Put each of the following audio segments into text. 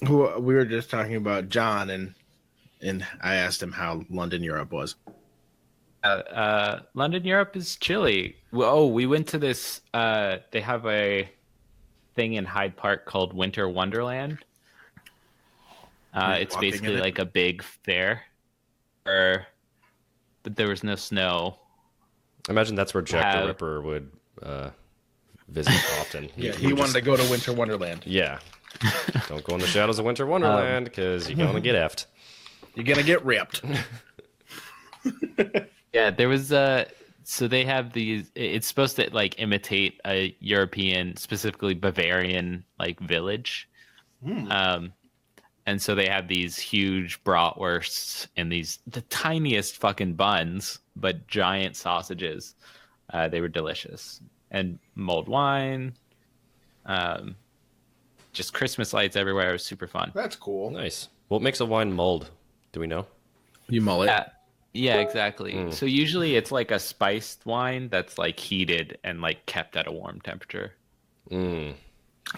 who we were just talking about John, and I asked him how London, Europe was. London, Europe is chilly. Oh, we went to this. They have a thing in Hyde Park called Winter Wonderland. It's basically like a big fair, but there was no snow. I imagine that's where Jack the Ripper would visit often. He wanted to go to Winter Wonderland. Yeah. Don't go in the shadows of Winter Wonderland because you're going to get effed. You're going to get ripped. Yeah, there was so they have these. It's supposed to like imitate a European, specifically Bavarian, like village. And so they have these huge bratwursts and the tiniest fucking buns, but giant sausages. They were delicious, and mulled wine. Just Christmas lights everywhere. It was super fun. That's cool. Nice. What makes a wine mulled? Do we know? You mull it. Yeah, exactly. So usually it's like a spiced wine that's like heated and like kept at a warm temperature.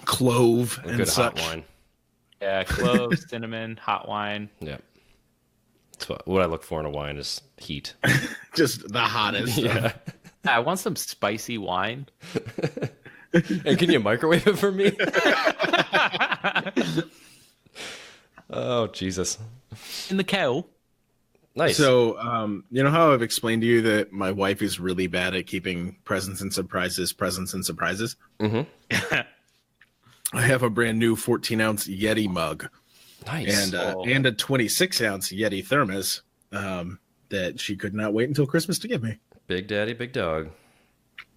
Clove and good such. hot wine. Yeah, cloves, cinnamon, hot wine. Yeah. That's what I look for in a wine is heat. Just the hottest. Yeah. I want some spicy wine. And can you microwave it for me? Oh, Jesus. In the kettle. Nice. So, you know how I've explained to you that my wife is really bad at keeping presents and surprises? Mm-hmm. I have a brand new 14-ounce Yeti mug. Nice. And a 26-ounce Yeti thermos that she could not wait until Christmas to give me. Big daddy, big dog.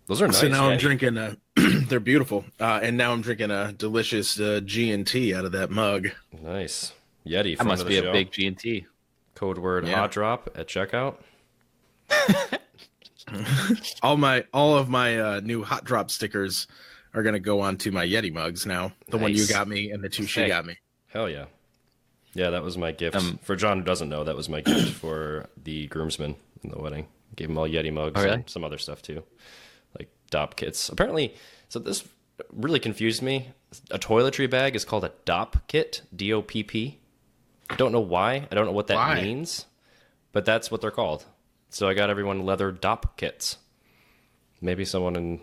Those are nice. So now I'm drinking they're beautiful. And now I'm drinking a delicious G&T out of that mug. Nice. Yeti. That must be a big G&T. Code word HOTDROP at checkout. all of my new HOTDROP stickers are going to go onto my Yeti mugs now. The one you got me and the two she got me. Hell yeah. Yeah, that was my gift. For John who doesn't know, that was my gift for the groomsmen in the wedding. Gave them all Yeti mugs and some other stuff too. Like DOP kits. Apparently, so this really confused me. A toiletry bag is called a DOP kit, DOPP. I don't know why. I don't know what that means, but that's what they're called. So I got everyone leather DOP kits. Maybe someone in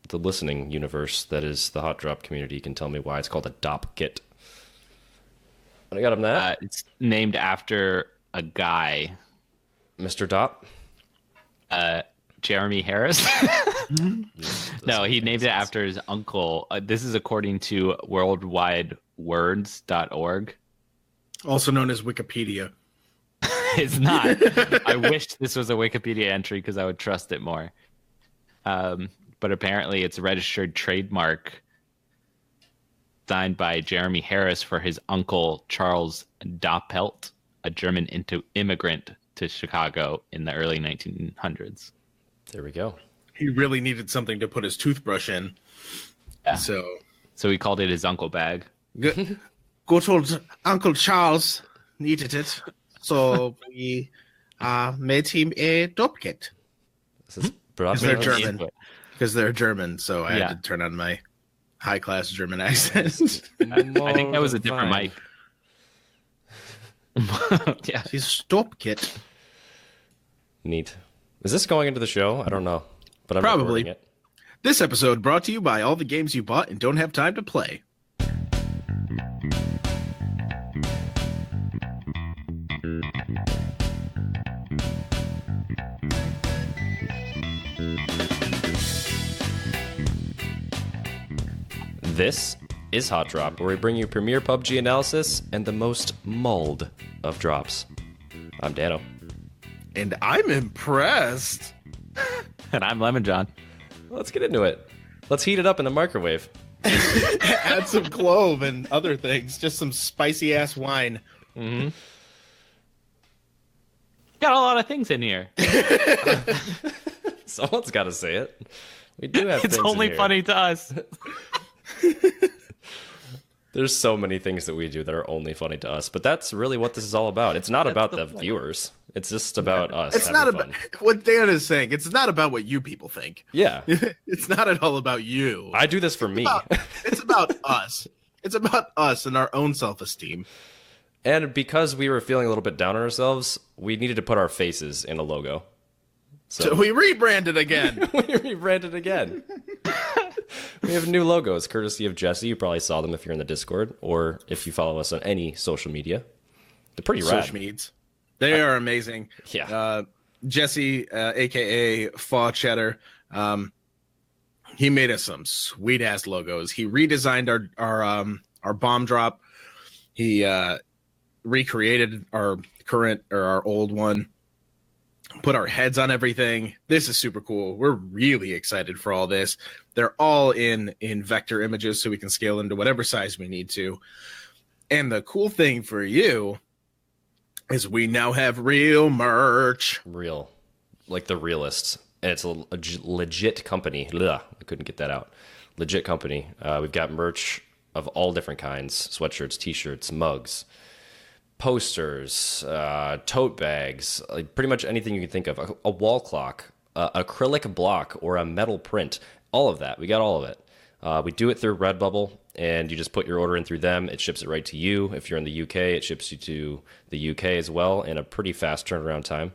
the listening universe that is the Hot Drop community can tell me why it's called a DOP kit. And I got him that. It's named after a guy. Mr. DOP? Jeremy Harris? No, he named it after his uncle. This is according to worldwidewords.org. Also known as Wikipedia. It's not. I wish this was a Wikipedia entry because I would trust it more. But apparently it's a registered trademark signed by Jeremy Harris for his uncle Charles Doppelt, a German immigrant to Chicago in the early 1900s. There we go. He really needed something to put his toothbrush in. Yeah. So he called it his uncle bag. Good old Uncle Charles needed it. So we made him a dope kit. Because they're German. Because they're German, so I had to turn on my high-class German accent. I think that was a different mic. Yeah. He's dope kit. Neat. Is this going into the show? I don't know. But I'm probably. It. This episode brought to you by all the games you bought and don't have time to play. This is Hot Drop, where we bring you premier PUBG analysis and the most mulled of drops. I'm Dano. And I'm impressed. And I'm Lemon John. Let's get into it. Let's heat it up in the microwave. Add some clove and other things. Just some spicy ass wine. Mm-hmm. Got a lot of things in here. Someone's got to say it. We do have. It's things only in here. funny to us. There's so many things that we do that are only funny to us, but that's really what this is all about. It's not about the viewers. It's just about us. It's not about what Dan is saying. It's not about what you people think. Yeah. It's not at all about you. I do this for me. It's about us. It's about us and our own self-esteem. And because we were feeling a little bit down on ourselves, we needed to put our faces in a logo. So we rebranded again. We rebranded again. We have new logos, courtesy of Jesse. You probably saw them if you're in the Discord, or if you follow us on any social media. They're pretty rad. Social medias. They are amazing. Yeah. Jesse, a.k.a. Faw Cheddar, he made us some sweet-ass logos. He redesigned our bomb drop. He recreated our current or our old one. Put our heads on everything. This is super cool. We're really excited for all this. They're all in vector images, so we can scale into whatever size we need to. And the cool thing for you is we now have real merch. Real. Like the realest. And it's a legit company. Ugh, I couldn't get that out. Legit company. We've got merch of all different kinds. Sweatshirts, t-shirts, mugs, posters, tote bags, like pretty much anything you can think of. A wall clock, acrylic block, or a metal print. All of that. We got all of it. We do it through Redbubble, and you just put your order in through them. It ships it right to you. If you're in the UK, it ships you to the UK as well in a pretty fast turnaround time.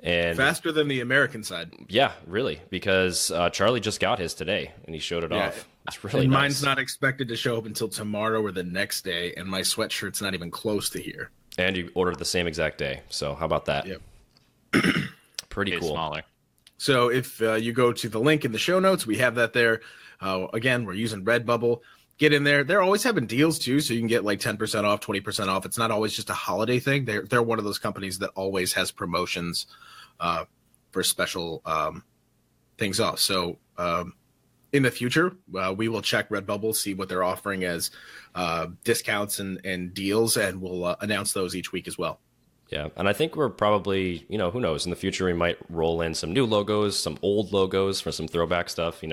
And faster than the American side. Yeah, really, because Charlie just got his today, and he showed it off. It's really nice. Mine's not expected to show up until tomorrow or the next day, and my sweatshirt's not even close to here. And you ordered the same exact day, so how about that? Yep. Pretty cool. Smaller. So if you go to the link in the show notes, we have that there. Again, we're using Redbubble. Get in there. They're always having deals too, so you can get like 10% off, 20% off. It's not always just a holiday thing. They're one of those companies that always has promotions for special things off. So in the future, we will check Redbubble, see what they're offering as discounts and deals, and we'll announce those each week as well. Yeah, and I think we're probably, who knows, in the future we might roll in some new logos, some old logos for some throwback stuff,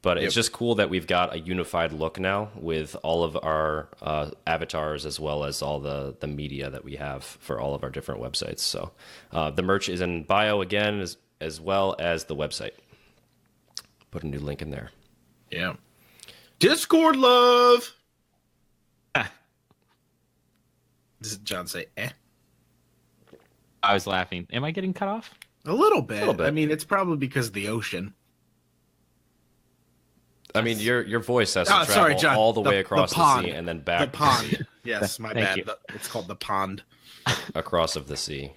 But it's just cool that we've got a unified look now with all of our avatars as well as all the media that we have for all of our different websites. So the merch is in bio again, as well as the website. Put a new link in there. Yeah. Discord love. Does John say eh? I was laughing. Am I getting cut off? A little bit. I mean, it's probably because of the ocean. I mean, your voice has to travel John. all the way across the sea and then back. The pond. Yes, my bad. You. It's called the pond. Across of the sea.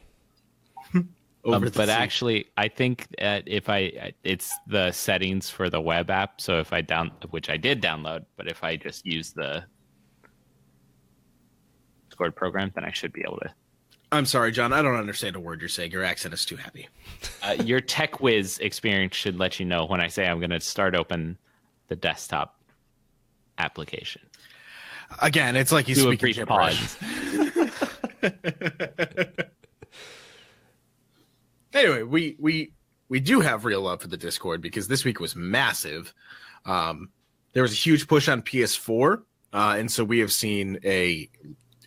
But actually, I think it's the settings for the web app. So if which I did download, but if I just use the Discord program, then I should be able to. I'm sorry, John. I don't understand a word you're saying. Your accent is too heavy. Your Tech Whiz experience should let you know when I say I'm going to start open the desktop application. Again, it's like you speak in gibberish. Anyway, we do have real love for the Discord because this week was massive. There was a huge push on PS4, and so we have seen an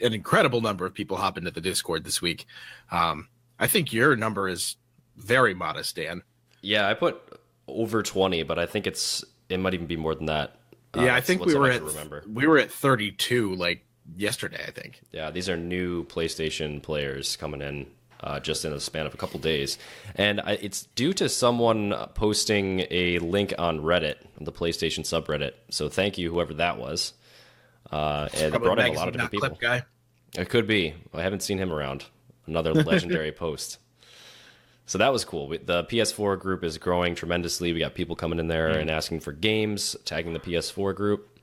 incredible number of people hop into the Discord this week. I think your number is very modest, Dan. Yeah, I put over 20, but I think it might even be more than that. Yeah, I think we were at 32 like yesterday, I think. Yeah, these are new PlayStation players coming in just in a span of a couple days. And it's due to someone posting a link on Reddit, the PlayStation subreddit. So thank you, whoever that was. And it brought in a lot of different people. Guy. It could be. I haven't seen him around. Another legendary post. So that was cool. The PS4 group is growing tremendously. We got people coming in there and asking for games, tagging the PS4 group.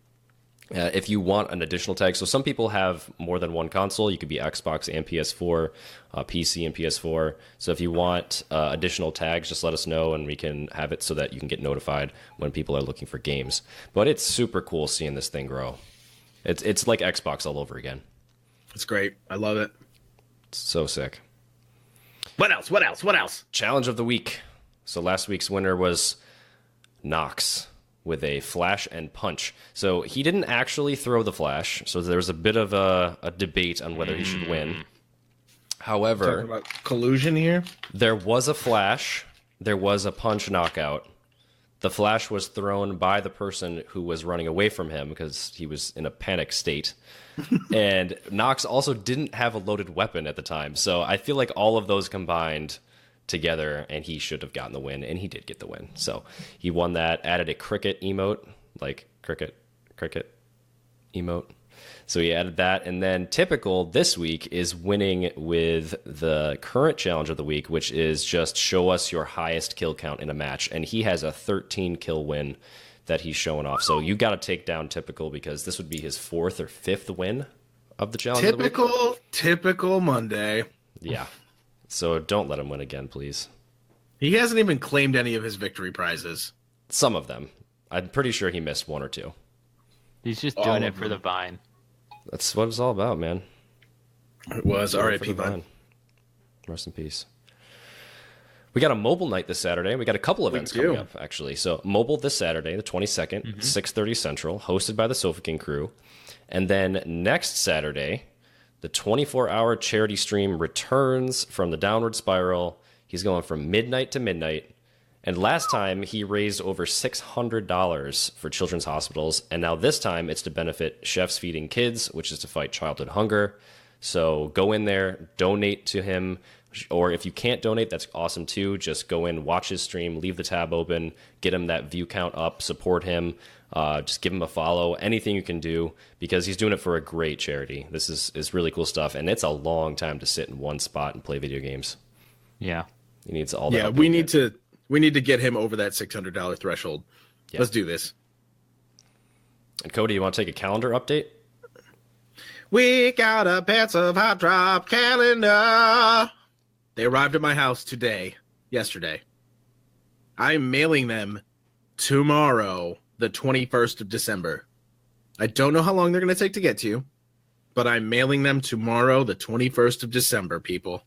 If you want an additional tag, so some people have more than one console. You could be Xbox and PS4, PC and PS4. So if you want additional tags, just let us know and we can have it so that you can get notified when people are looking for games. But it's super cool seeing this thing grow. It's like Xbox all over again. It's great. I love it. It's so sick. What else? Challenge of the week. So last week's winner was Nox with a flash and punch. So he didn't actually throw the flash. So there was a bit of a debate on whether he should win. However, talking about collusion here. There was a flash. There was a punch knockout. The flash was thrown by the person who was running away from him because he was in a panic state. And Nox also didn't have a loaded weapon at the time. So I feel like all of those combined together, and he should have gotten the win, and he did get the win. So he won that, added a cricket emote, like cricket emote. So he added that, and then Typical this week is winning with the current challenge of the week, which is just show us your highest kill count in a match, and he has a 13 kill win that he's showing off. So you got to take down Typical because this would be his 4th or 5th win of the challenge of the week. Typical Monday. Yeah. So don't let him win again, please. He hasn't even claimed any of his victory prizes. Some of them. I'm pretty sure he missed 1 or 2. He's just doing it for the vine. That's what it's all about, man. It was. R.I.P. Vine. Rest in peace. We got a mobile night this Saturday. We got a couple events coming up, actually. So mobile this Saturday, the 22nd, 6:30 Central, hosted by the Sofa King crew. And then next Saturday, the 24-hour charity stream returns from the Downward Spiral. He's going from midnight to midnight. And last time, he raised over $600 for children's hospitals. And now this time, it's to benefit Chefs Feeding Kids, which is to fight childhood hunger. So go in there, donate to him. Or if you can't donate, that's awesome too. Just go in, watch his stream, leave the tab open, get him that view count up, support him. Just give him a follow, anything you can do, because he's doing it for a great charity. This is really cool stuff. And it's a long time to sit in one spot and play video games. Yeah. He needs all that. Yeah, we need to get him over that $600 threshold. Yeah. Let's do this. And Cody, you want to take a calendar update? We got a massive HOTDROP calendar. They arrived at my house yesterday. I'm mailing them tomorrow, the 21st of December. I don't know how long they're going to take to get to you, but I'm mailing them tomorrow, the 21st of December, people.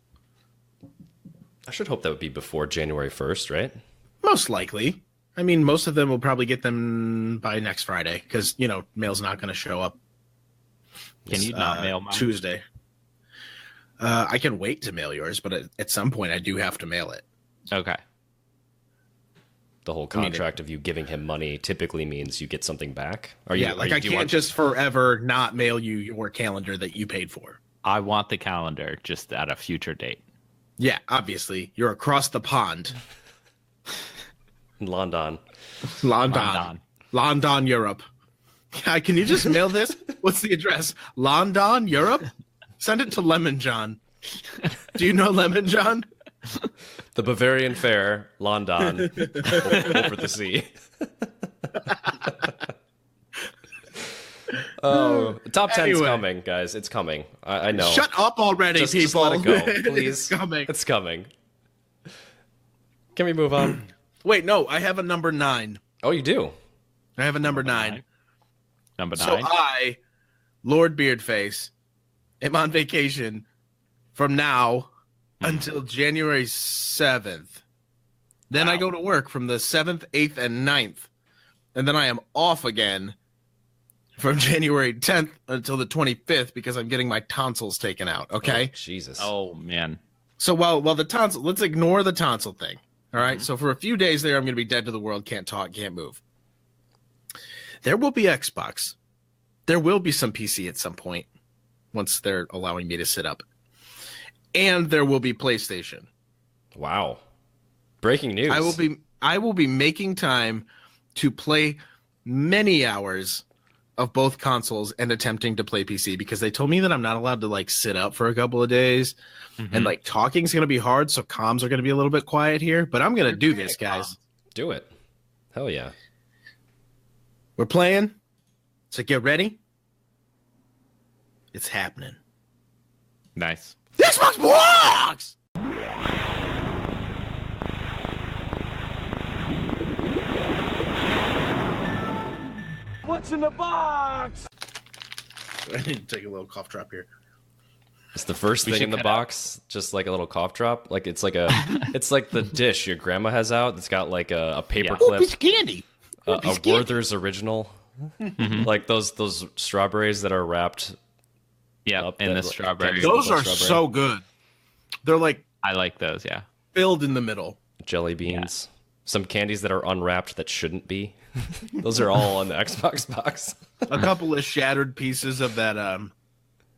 I should hope that would be before January 1st, right? Most likely. I mean, most of them will probably get them by next Friday because, mail's not going to show up. Can you not mail mine? Tuesday. I can wait to mail yours, but at some point I do have to mail it. Okay. The whole contract of you giving him money typically means you get something back. I can't just forever not mail you your calendar that you paid for. I want the calendar just at a future date. Yeah, obviously. You're across the pond. London, Europe. Can you just mail this? What's the address? London, Europe? Send it to Lemon John. Do you know Lemon John? The Bavarian Fair, London, over the sea. Oh, top 10's coming, guys. It's coming. I know. Shut up already, people. Just let it go, please. It's coming. It's coming. Can we move on? Wait, no. I have a number 9. Oh, you do? I have a number 9. Number 9? So I, Lord Beardface, am on vacation from now until January 7th. Then I go to work from the 7th, 8th, and 9th. And then I am off again from January 10th until the 25th because I'm getting my tonsils taken out, okay? Oh, Jesus. Oh, man. So while the tonsil, let's ignore the tonsil thing, all right? So for a few days there, I'm going to be dead to the world, can't talk, can't move. There will be Xbox. There will be some PC at some point once they're allowing me to sit up. And there will be PlayStation. Wow. Breaking news. I will be making time to play many hours of both consoles and attempting to play PC because they told me that I'm not allowed to sit up for a couple of days and talking's going to be hard. So comms are going to be a little bit quiet here, but I'm going to do this, guys. Do it. Hell yeah. We're playing. So get ready. It's happening. Nice. Xbox Box! What's in the box? I need to take a little cough drop here. It's the first thing in the box, just like a little cough drop. Like it's like it's like the dish your grandma has out. It's got like a paper clip. Piece of candy. A Werther's original. Like those strawberries that are wrapped. Yeah, in the strawberries. Those are so good. They're I like those, yeah. Filled in the middle. Jelly beans. some candies that are unwrapped that shouldn't be. Those are all on the Xbox box. A couple of shattered pieces of that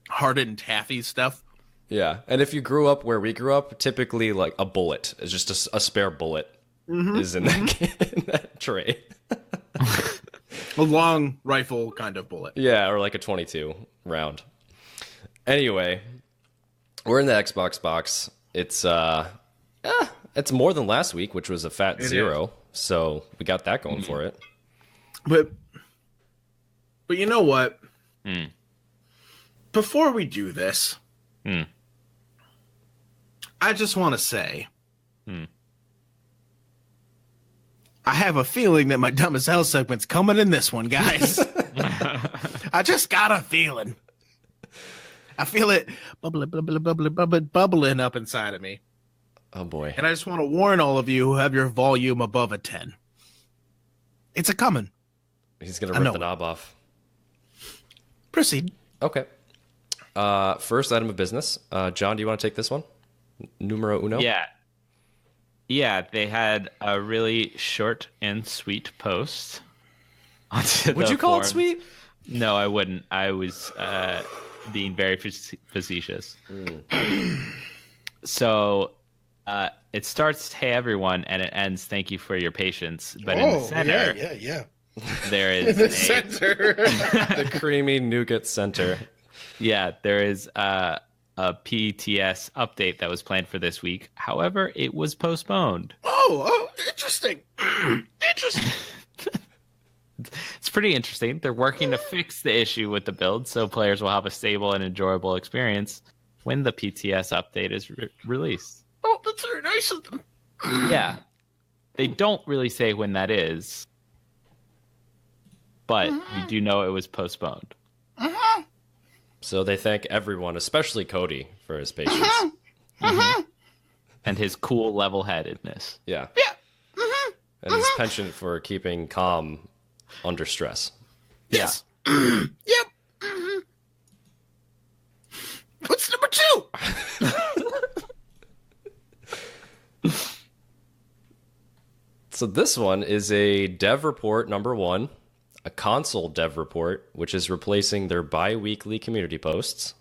hardened taffy stuff. Yeah, and if you grew up where we grew up, typically like a bullet is just a spare bullet is in that tray. A long rifle kind of bullet. Yeah, or like a 22 round. Anyway, we're in the Xbox box. It's more than last week, which was a fat 0. So we got that going for it. But you know what? Before we do this, I just want to say, I have a feeling that my Dumb as Hell segment's coming in this one, guys. I just got a feeling. I feel it bubbling up inside of me. Oh, boy. And I just want to warn all of you who have your volume above a 10. It's a coming. He's going to rip the knob off. Proceed. Okay. First item of business. John, do you want to take this one? Numero uno? Yeah, they had a really short and sweet post. Would you call it sweet? No, I wouldn't. I was being very facetious. So it starts, "Hey everyone," and it ends, "Thank you for your patience." But in the center, there is the center, the creamy nougat center. Yeah, there is a PTS update that was planned for this week. However, it was postponed. Oh, interesting. Interesting. It's pretty interesting. They're working to fix the issue with the build so players will have a stable and enjoyable experience when the PTS update is released. Oh, that's very nice of them. Yeah. They don't really say when that is, but you do know it was postponed. So they thank everyone, especially Cody, for his patience. And his cool level-headedness. Yeah. And his penchant for keeping calm under stress. Yes. Yep. What's number 2? So this one is a dev report number 1, a console dev report, which is replacing their bi-weekly community posts.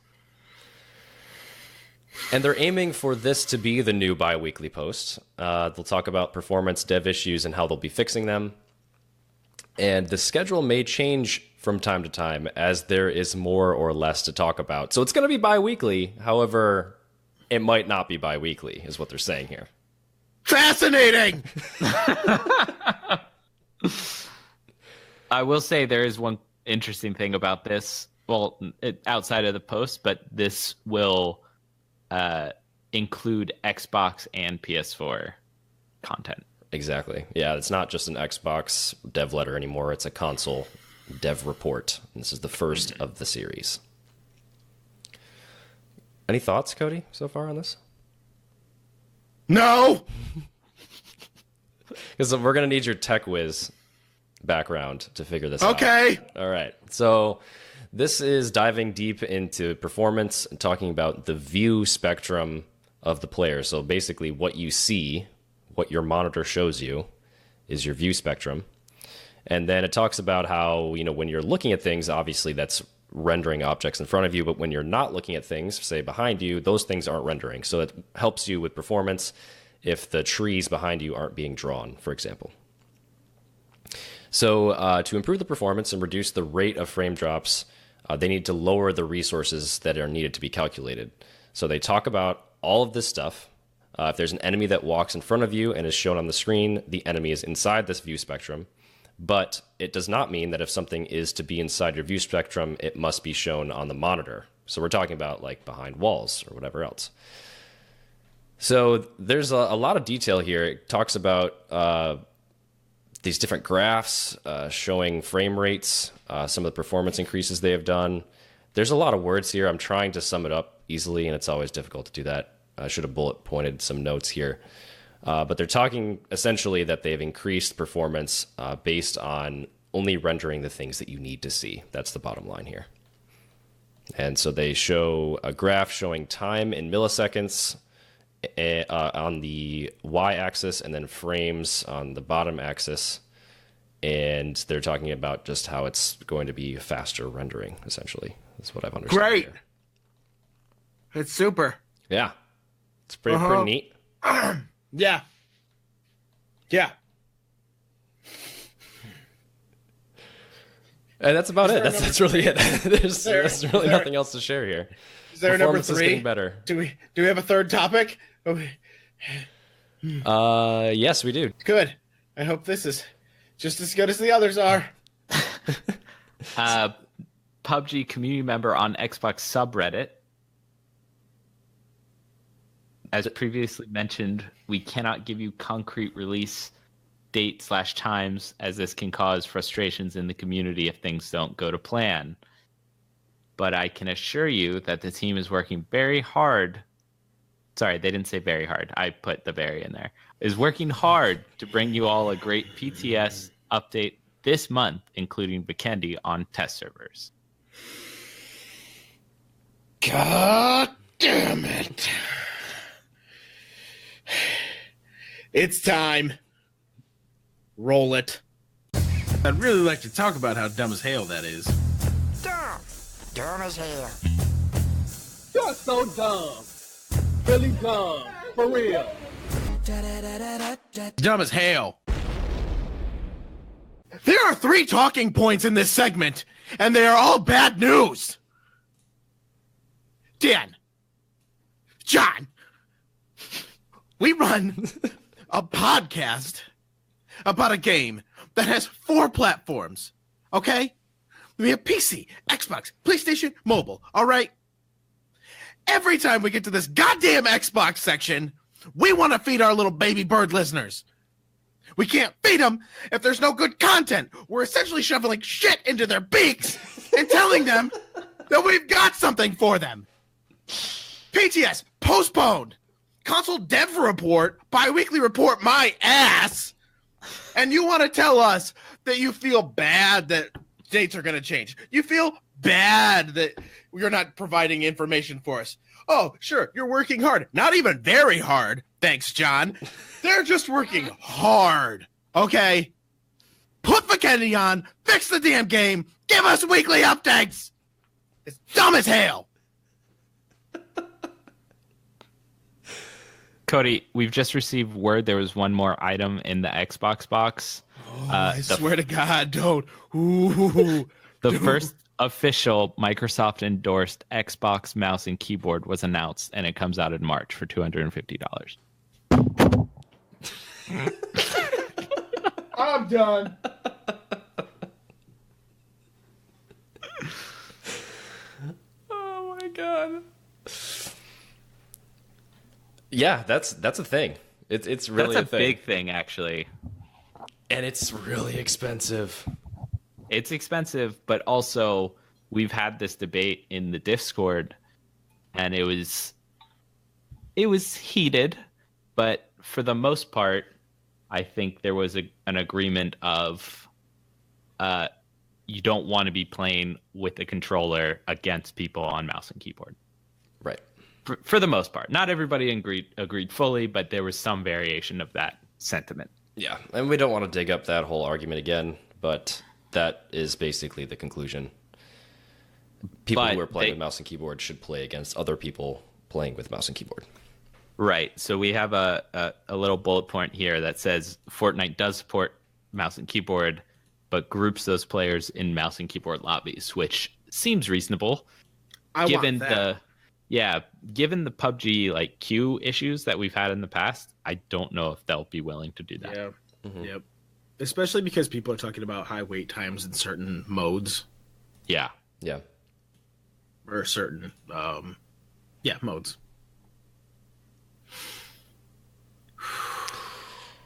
And they're aiming for this to be the new bi-weekly post. They'll talk about performance dev issues and how they'll be fixing them. And the schedule may change from time to time as there is more or less to talk about. So it's going to be bi-weekly. However, it might not be bi-weekly, is what they're saying here. Fascinating! I will say there is one interesting thing about this. Well, outside of the post, but this will include Xbox and PS4 content. Exactly. Yeah, it's not just an Xbox dev letter anymore. It's a console dev report. This is the first of the series. Any thoughts, Cody, so far on this? No! Because we're going to need your tech whiz background to figure this out. Okay. All right. So this is diving deep into performance and talking about the view spectrum of the player. So basically what you see, what your monitor shows you, is your view spectrum. And then it talks about how, when you're looking at things, obviously that's rendering objects in front of you, but when you're not looking at things, say behind you, those things aren't rendering. So it helps you with performance if the trees behind you aren't being drawn, for example. So to improve the performance and reduce the rate of frame drops, they need to lower the resources that are needed to be calculated. So they talk about all of this stuff. If there's an enemy that walks in front of you and is shown on the screen, the enemy is inside this view spectrum. But it does not mean that if something is to be inside your view spectrum, it must be shown on the monitor. So we're talking about like behind walls or whatever else. So there's a lot of detail here. It talks about these different graphs showing frame rates, some of the performance increases they have done. There's a lot of words here. I'm trying to sum it up easily, and it's always difficult to do that. I should have bullet pointed some notes here. But they're talking essentially that they've increased performance based on only rendering the things that you need to see. That's the bottom line here. And so they show a graph showing time in milliseconds on the y-axis and then frames on the bottom axis. And they're talking about just how it's going to be faster rendering, essentially. That's what I've understood. Great. Here. It's super. Yeah. It's pretty neat. Yeah. Yeah. And that's about it. That's really it. There's really nothing else to share here. Is there a number 3? Is getting better. Do we have a third topic? Yes, we do. Good. I hope this is just as good as the others are. PUBG community member on Xbox subreddit. As previously mentioned, we cannot give you concrete release date/times, as this can cause frustrations in the community if things don't go to plan. But I can assure you that the team is working very hard. Sorry, they didn't say very hard. I put the very in there. Is working hard to bring you all a great PTS update this month, including Vikendi on test servers. God damn it. It's time. Roll it. I'd really like to talk about how dumb as hell that is. Dumb. Dumb as hell. You're so dumb. Really dumb. For real. Dumb as hell. There are 3 talking points in this segment, and they are all bad news. Dan. John. We run a podcast about a game that has 4 platforms, okay? We have PC, Xbox, PlayStation, mobile, all right? Every time we get to this goddamn Xbox section, we want to feed our little baby bird listeners. We can't feed them if there's no good content. We're essentially shoveling shit into their beaks and telling them that we've got something for them. PTS, postponed. Console dev report, bi-weekly report, my ass. And you want to tell us that you feel bad that dates are going to change. You feel bad that you're not providing information for us. Oh, sure, you're working hard. Not even very hard, thanks, John. They're just working hard, okay? Put Vikendi on, fix the damn game, give us weekly updates. It's dumb as hell. Cody, we've just received word there was one more item in the Xbox box. I swear to God, don't. Ooh, the first official Microsoft-endorsed Xbox mouse and keyboard was announced, and it comes out in March for $250. I'm done. Oh my God. Yeah, that's a thing. It's really that's a thing. big thing, actually. And it's really expensive. It's expensive, but also we've had this debate in the Discord, and it was heated, but for the most part, I think there was an agreement of you don't want to be playing with a controller against people on mouse and keyboard. Right. For the most part. Not everybody agreed fully, but there was some variation of that sentiment. Yeah, and we don't want to dig up that whole argument again, but that is basically the conclusion. People who are playing with mouse and keyboard should play against other people playing with mouse and keyboard. Right. So we have a little bullet point here that says Fortnite does support mouse and keyboard, but groups those players in mouse and keyboard lobbies, which seems reasonable. Given the PUBG like queue issues that we've had in the past, I don't know if they'll be willing to do that. Yeah. Mm-hmm. Yep. Especially because people are talking about high wait times in certain modes. Yeah. Yeah. Or certain modes.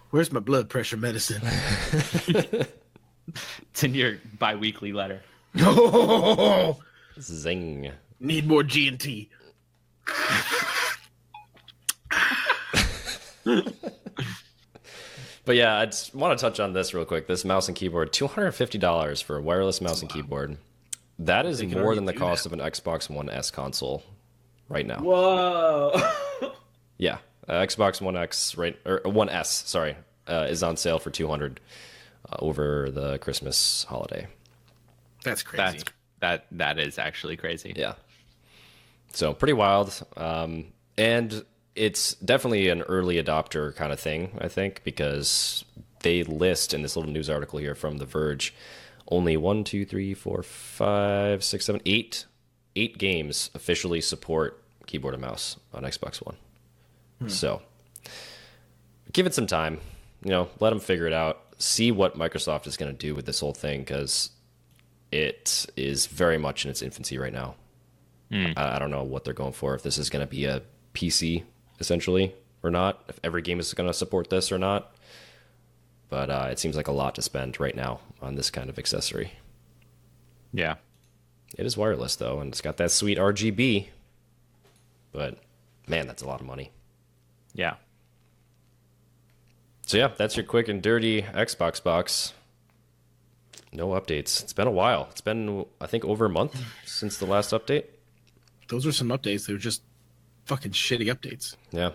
Where's my blood pressure medicine? It's in your bi-weekly letter. Oh, Zing. need more G&T. But yeah, I just want to touch on this real quick. This mouse and keyboard, $250 for a wireless mouse and keyboard. That is more than the cost of an Xbox One S console right now. Whoa. Yeah. Xbox One X, right, or One S, sorry, is on sale for $200 over the Christmas holiday. That's crazy. That is actually crazy. Yeah. So pretty wild. And it's definitely an early adopter kind of thing, I think, because they list in this little news article here from The Verge only 8 games officially support keyboard and mouse on Xbox One. So give it some time, let them figure it out, see what Microsoft is going to do with this whole thing, because it is very much in its infancy right now. I don't know what they're going for, if this is going to be a PC essentially or not, if every game is going to support this or not. But it seems like a lot to spend right now on this kind of accessory. Yeah. It is wireless, though, and it's got that sweet RGB. But, man, that's a lot of money. Yeah. So, yeah, that's your quick and dirty Xbox box. No updates. It's been a while. It's been, I think, over a month since the last update. Those are some updates. They were just fucking shitty updates. Yeah.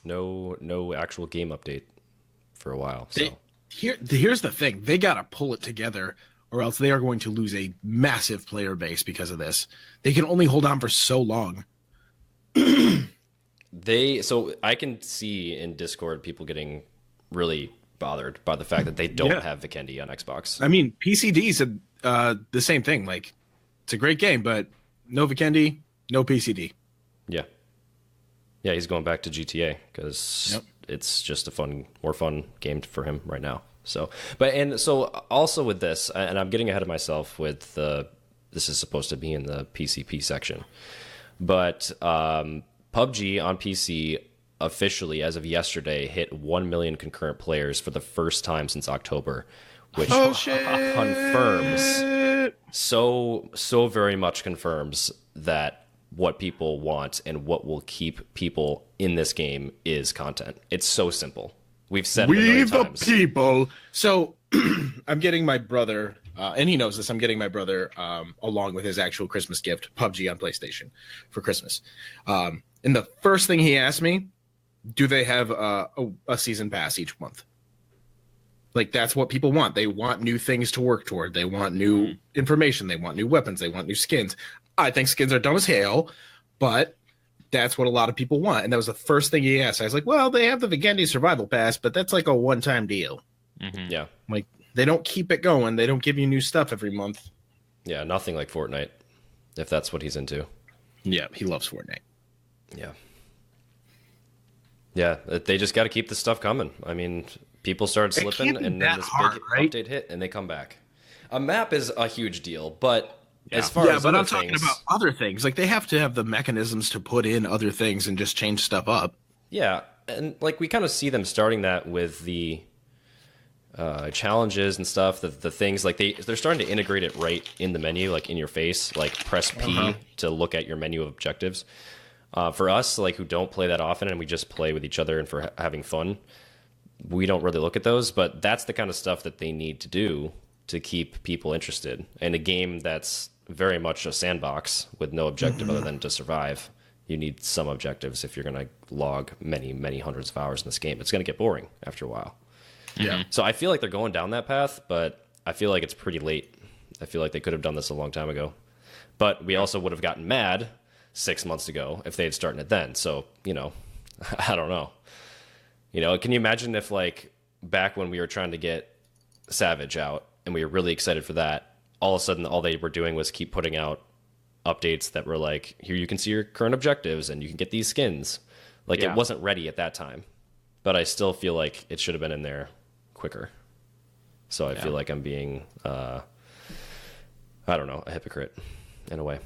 No actual game update for a while. So here's the thing. They got to pull it together, or else they are going to lose a massive player base because of this. They can only hold on for so long. So I can see in Discord people getting really bothered by the fact that they don't have Vikendi on Xbox. I mean, PCD said the same thing. Like, it's a great game, but no Vikendi, no PCD. Yeah. Yeah, he's going back to GTA because it's just a more fun game for him right now. So also with this, and I'm getting ahead of myself with this is supposed to be in the PCP section, but PUBG on PC officially, as of yesterday, hit 1 million concurrent players for the first time since October, which confirms so very much confirms that what people want and what will keep people in this game is content. It's so simple. We've said it a million times. The people. So I'm getting my brother, and he knows this, I'm getting my brother along with his actual Christmas gift, PUBG on PlayStation for Christmas. And the first thing he asked me, do they have a season pass each month? Like, that's what people want. They want new things to work toward. They want new information. They want new weapons. They want new skins. I think skins are dumb as hell, but that's what a lot of people want. And that was the first thing he asked. I was like, well, they have the Vikendi Survival Pass, but that's like a one-time deal. Mm-hmm. Yeah. Like, they don't keep it going. They don't give you new stuff every month. Yeah, nothing like Fortnite, if that's what he's into. Yeah, he loves Fortnite. Yeah. Yeah, they just got to keep the stuff coming. I mean, people started slipping, and then this big update hit, and they come back. A map is a huge deal, but as far as but I'm talking about other things. Like, they have to have the mechanisms to put in other things and just change stuff up. Yeah, and like we kind of see them starting that with the challenges and stuff. The things like they're starting to integrate it right in the menu, like in your face. Like press P to look at your menu of objectives. For us, like who don't play that often and we just play with each other and for having fun, we don't really look at those. But that's the kind of stuff that they need to do to keep people interested in a game that's very much a sandbox with no objective other than to survive. You need some objectives if you're going to log many, many hundreds of hours in this game. It's going to get boring after a while. Yeah. So I feel like they're going down that path, but I feel like it's pretty late. I feel like they could have done this a long time ago. But we also would have gotten mad 6 months ago if they had started it then. So, I don't know. Can you imagine if like back when we were trying to get Savage out and we were really excited for that, all of a sudden all they were doing was keep putting out updates that were like, here you can see your current objectives and you can get these skins. Like it wasn't ready at that time, but I still feel like it should have been in there quicker. So I feel like I'm being, I don't know, a hypocrite in a way.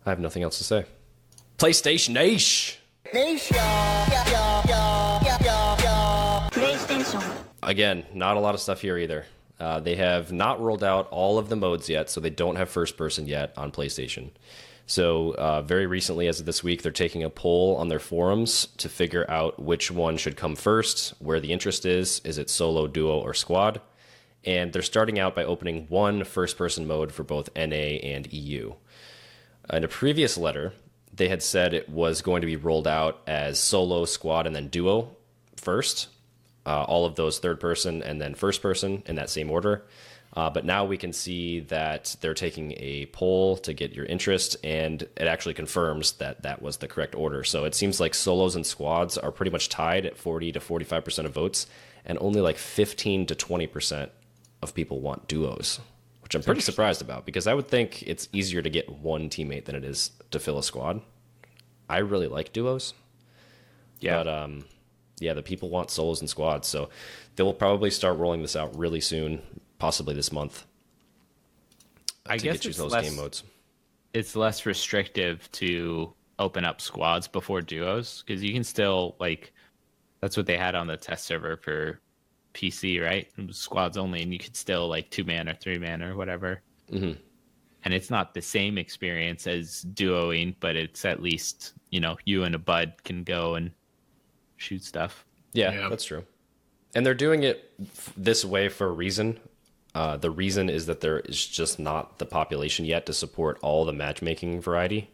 I have nothing else to say. PlayStation-ish! PlayStation. Again, not a lot of stuff here either. They have not rolled out all of the modes yet, so they don't have first person yet on PlayStation. So very recently, as of this week, they're taking a poll on their forums to figure out which one should come first, where the interest is it solo, duo, or squad? And they're starting out by opening one first person mode for both NA and EU. In a previous letter, they had said it was going to be rolled out as solo, squad, and then duo first. All of those third person and then first person in that same order. But now we can see that they're taking a poll to get your interest, and it actually confirms that that was the correct order. So it seems like solos and squads are pretty much tied at 40 to 45% of votes, and only like 15 to 20% of people want duos, which I'm pretty surprised about, because I would think it's easier to get one teammate than it is to fill a squad. I really like duos. Yeah. But yeah, the people want solos and squads, so they will probably start rolling this out really soon, possibly this month. I guess it's less, game modes. It's less restrictive to open up squads before duos, because you can still, like, that's what they had on the test server for PC, right? It was squads only, and you could still, like, 2-man or 3-man or whatever. Mm-hmm. And it's not the same experience as duoing, but it's at least, you know, you and a bud can go and shoot stuff. Yeah, that's true. And they're doing it this way for a reason. The reason is that there is just not the population yet to support all the matchmaking variety.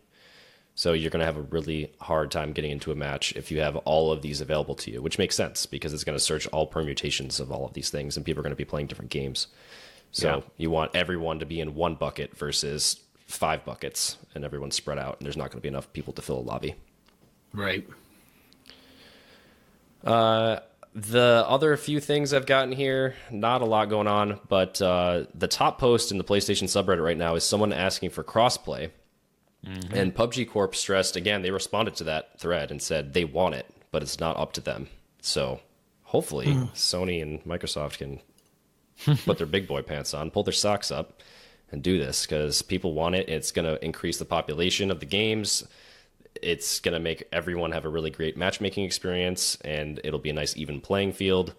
So you're going to have a really hard time getting into a match if you have all of these available to you, which makes sense because it's going to search all permutations of all of these things, and people are going to be playing different games. So you want everyone to be in one bucket versus 5 buckets, and everyone's spread out, and there's not going to be enough people to fill a lobby. Right. The other few things I've gotten here, not a lot going on, but the top post in the PlayStation subreddit right now is someone asking for crossplay. Mm-hmm. And PUBG Corp stressed, again, they responded to that thread and said they want it, but it's not up to them. So hopefully Sony and Microsoft can put their big boy pants on, pull their socks up, and do this, because people want it. It's going to increase the population of the games. It's going to make everyone have a really great matchmaking experience, and it'll be a nice even playing field.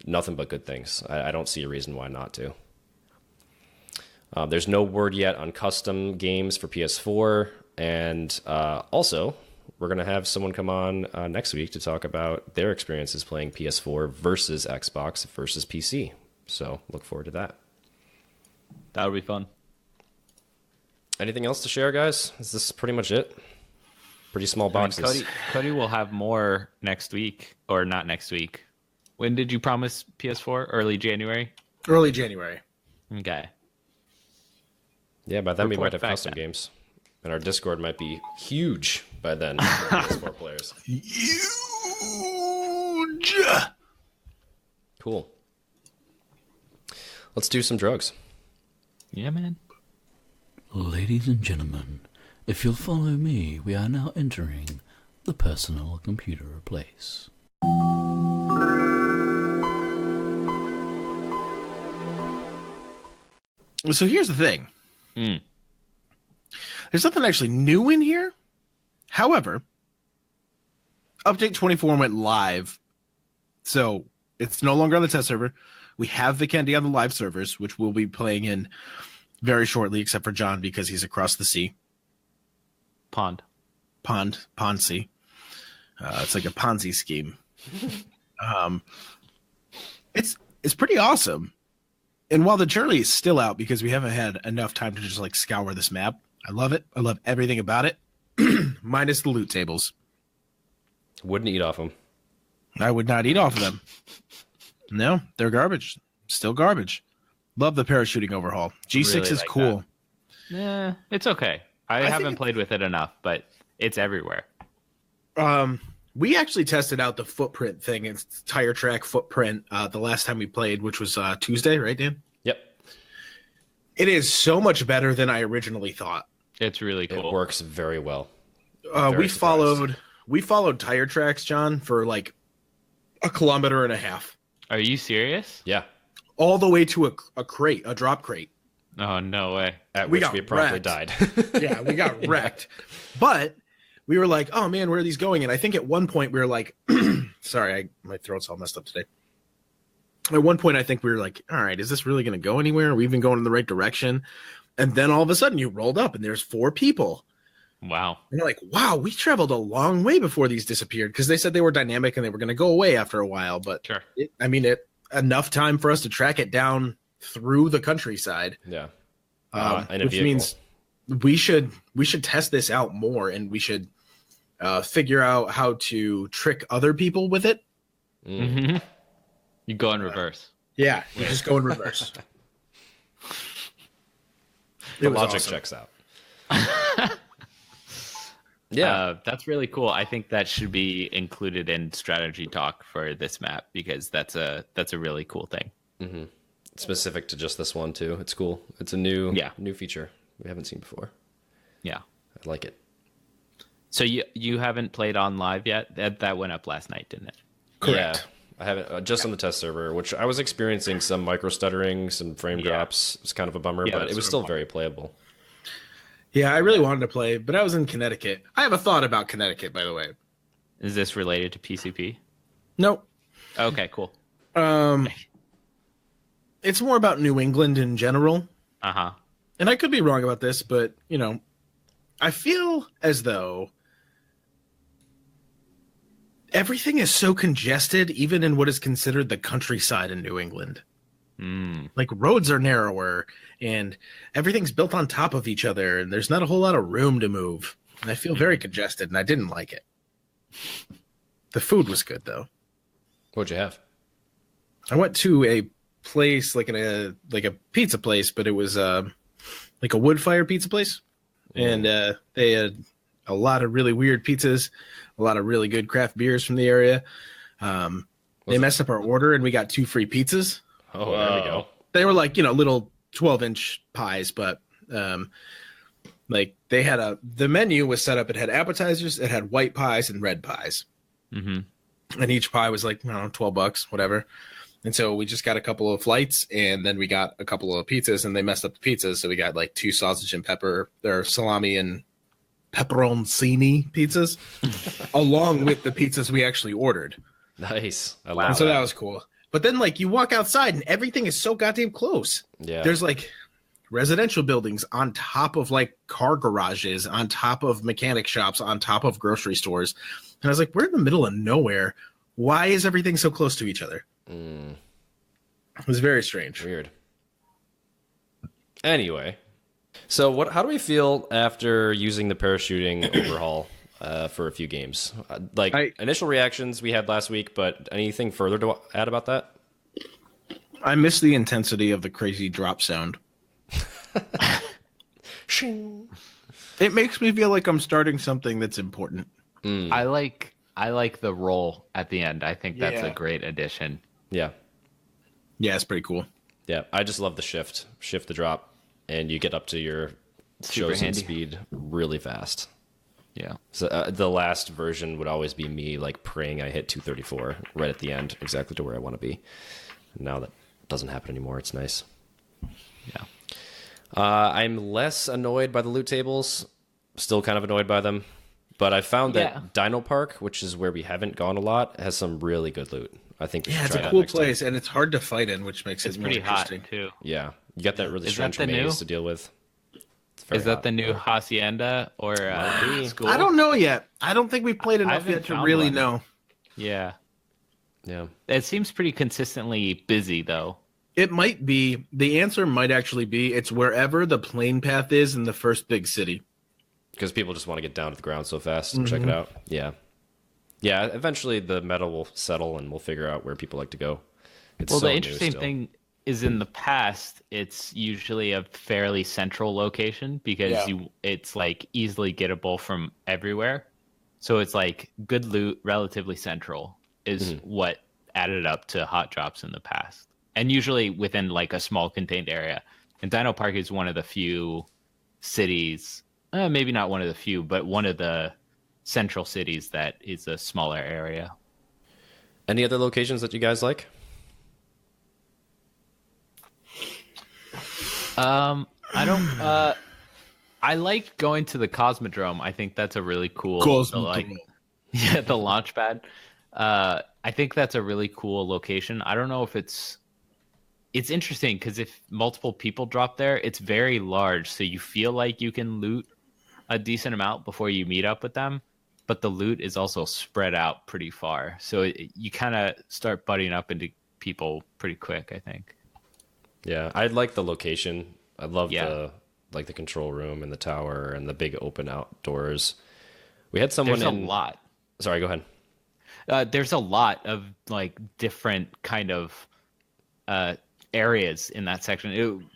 Nothing but good things. I don't see a reason why not to. There's no word yet on custom games for PS4. And also, we're going to have someone come on next week to talk about their experiences playing PS4 versus Xbox versus PC. So look forward to that. That would be fun. Anything else to share, guys? Is this pretty much it? Pretty small boxes. Cody will have more next week, or not next week. When did you promise PS4? Early January? Early January. Okay. Yeah, by then we might have custom games. And our Discord might be huge by then for PS4 players. Huge! Cool. Let's do some drugs. Yeah, man. Ladies and gentlemen, if you'll follow me, we are now entering the personal computer place. So here's the thing. There's nothing actually new in here. However, Update 24 went live, so it's no longer on the test server. We have Vikendi on the live servers, which we'll be playing in very shortly, except for John because he's across the sea. Pond sea. It's like a Ponzi scheme. It's pretty awesome. And while the journey is still out because we haven't had enough time to just like scour this map, I love it. I love everything about it, minus the loot tables. Wouldn't eat off them. I would not eat off of them. No, they're garbage. Still garbage. Love the parachuting overhaul. G6 really is like cool. Yeah, it's okay. I haven't played with it enough, but it's everywhere. We actually tested out the footprint thing. It's tire track footprint the last time we played, which was Tuesday, right, Dan? Yep. It is so much better than I originally thought. It's really cool. It works very well. We followed tire tracks, John, for like 1.5 kilometers. Are you serious? Yeah. All the way to a crate, a drop crate. Oh, no way. At which we probably died. Yeah, we got wrecked. But we were like, oh, man, where are these going? And I think at one point we were like, sorry, my throat's all messed up today. At one point, I think we were like, all right, is this really going to go anywhere? Are we even going in the right direction? And then all of a sudden you rolled up and there's 4 people. Wow. And you're like, wow, we traveled a long way before these disappeared, because they said they were dynamic and they were going to go away after a while. But sure. Enough time for us to track it down through the countryside. Yeah. Which means we should test this out more, and we should figure out how to trick other people with it. Mm-hmm. You go in reverse. Yeah, you just go in reverse. The logic checks out. Yeah, that's really cool. I think that should be included in strategy talk for this map because that's a really cool thing. Mm-hmm. Specific to just this one too. It's cool. It's a new feature we haven't seen before. Yeah, I like it. So you haven't played on live yet? That went up last night, didn't it? Correct. Yeah, I haven't. Just on the test server, which I was experiencing some micro stuttering, some frame drops. It's kind of a bummer, but it was still very playable. Yeah, I really wanted to play, but I was in Connecticut. I have a thought about Connecticut, by the way. Is this related to PCP? Nope. Okay, cool. It's more about New England in general. Uh-huh. And I could be wrong about this, but, I feel as though everything is so congested, even in what is considered the countryside in New England. Like, roads are narrower, and everything's built on top of each other, and there's not a whole lot of room to move. And I feel very congested, and I didn't like it. The food was good, though. What'd you have? I went to a place, like a pizza place, but it was like a wood fire pizza place. And they had a lot of really weird pizzas, a lot of really good craft beers from the area. They messed up our order, and we got 2 free pizzas. Oh, there we go. They were like, little 12-inch pies, but like they had the menu was set up. It had appetizers, it had white pies and red pies. Mm-hmm. And each pie was like, I don't know, $12, whatever. And so we just got a couple of flights, and then we got a couple of pizzas, and they messed up the pizzas. So we got like 2 sausage and pepper, or salami and pepperoncini pizzas, along with the pizzas we actually ordered. Nice. I love that was cool. But then, like, you walk outside and everything is so goddamn close. Yeah. There's, like, residential buildings on top of, like, car garages, on top of mechanic shops, on top of grocery stores. And I was like, we're in the middle of nowhere. Why is everything so close to each other? It was very strange. Weird. Anyway. So how do we feel after using the parachuting overhaul for a few games? Initial reactions we had last week, but anything further to add about that? I miss the intensity of the crazy drop sound. It makes me feel like I'm starting something that's important. I like the roll at the end. I think that's a great addition. Yeah. Yeah, it's pretty cool. Yeah, I just love the shift the drop, and you get up to your chosen speed really fast. Yeah. So the last version would always be me like praying I hit 234 right at the end, exactly to where I want to be. Now that doesn't happen anymore. It's nice. Yeah. I'm less annoyed by the loot tables. Still kind of annoyed by them. But I found that Dino Park, which is where we haven't gone a lot, has some really good loot. I think it's a cool place, and it's hard to fight in, which makes it more interesting. Hot too. Yeah, you got that really strange maze to deal with. Is that the new hacienda or school? I don't know yet. I don't think we've played enough yet to really know. Yeah. Yeah. It seems pretty consistently busy, though. It might be. The answer might actually be it's wherever the plane path is in the first big city. Because people just want to get down to the ground so fast and check it out. Yeah. Yeah, eventually the meta will settle and we'll figure out where people like to go. The interesting thing is in the past, it's usually a fairly central location because it's like easily gettable from everywhere. So it's like good loot, relatively central is what added up to hot drops in the past. And usually within like a small contained area. And Dino Park is one of the few cities, maybe not one of the few, but one of the central cities that is a smaller area. Any other locations that you guys like? I don't. I like going to the Cosmodrome. I think that's a really cool. The launch pad. I think that's a really cool location. I don't know if it's interesting because if multiple people drop there, it's very large, so you feel like you can loot a decent amount before you meet up with them. But the loot is also spread out pretty far, so you kind of start butting up into people pretty quick, I think. Yeah, I like the location. I love the like the control room and the tower and the big open outdoors. We had someone There's a lot. Sorry, go ahead. There's a lot of like different kind of areas in that section.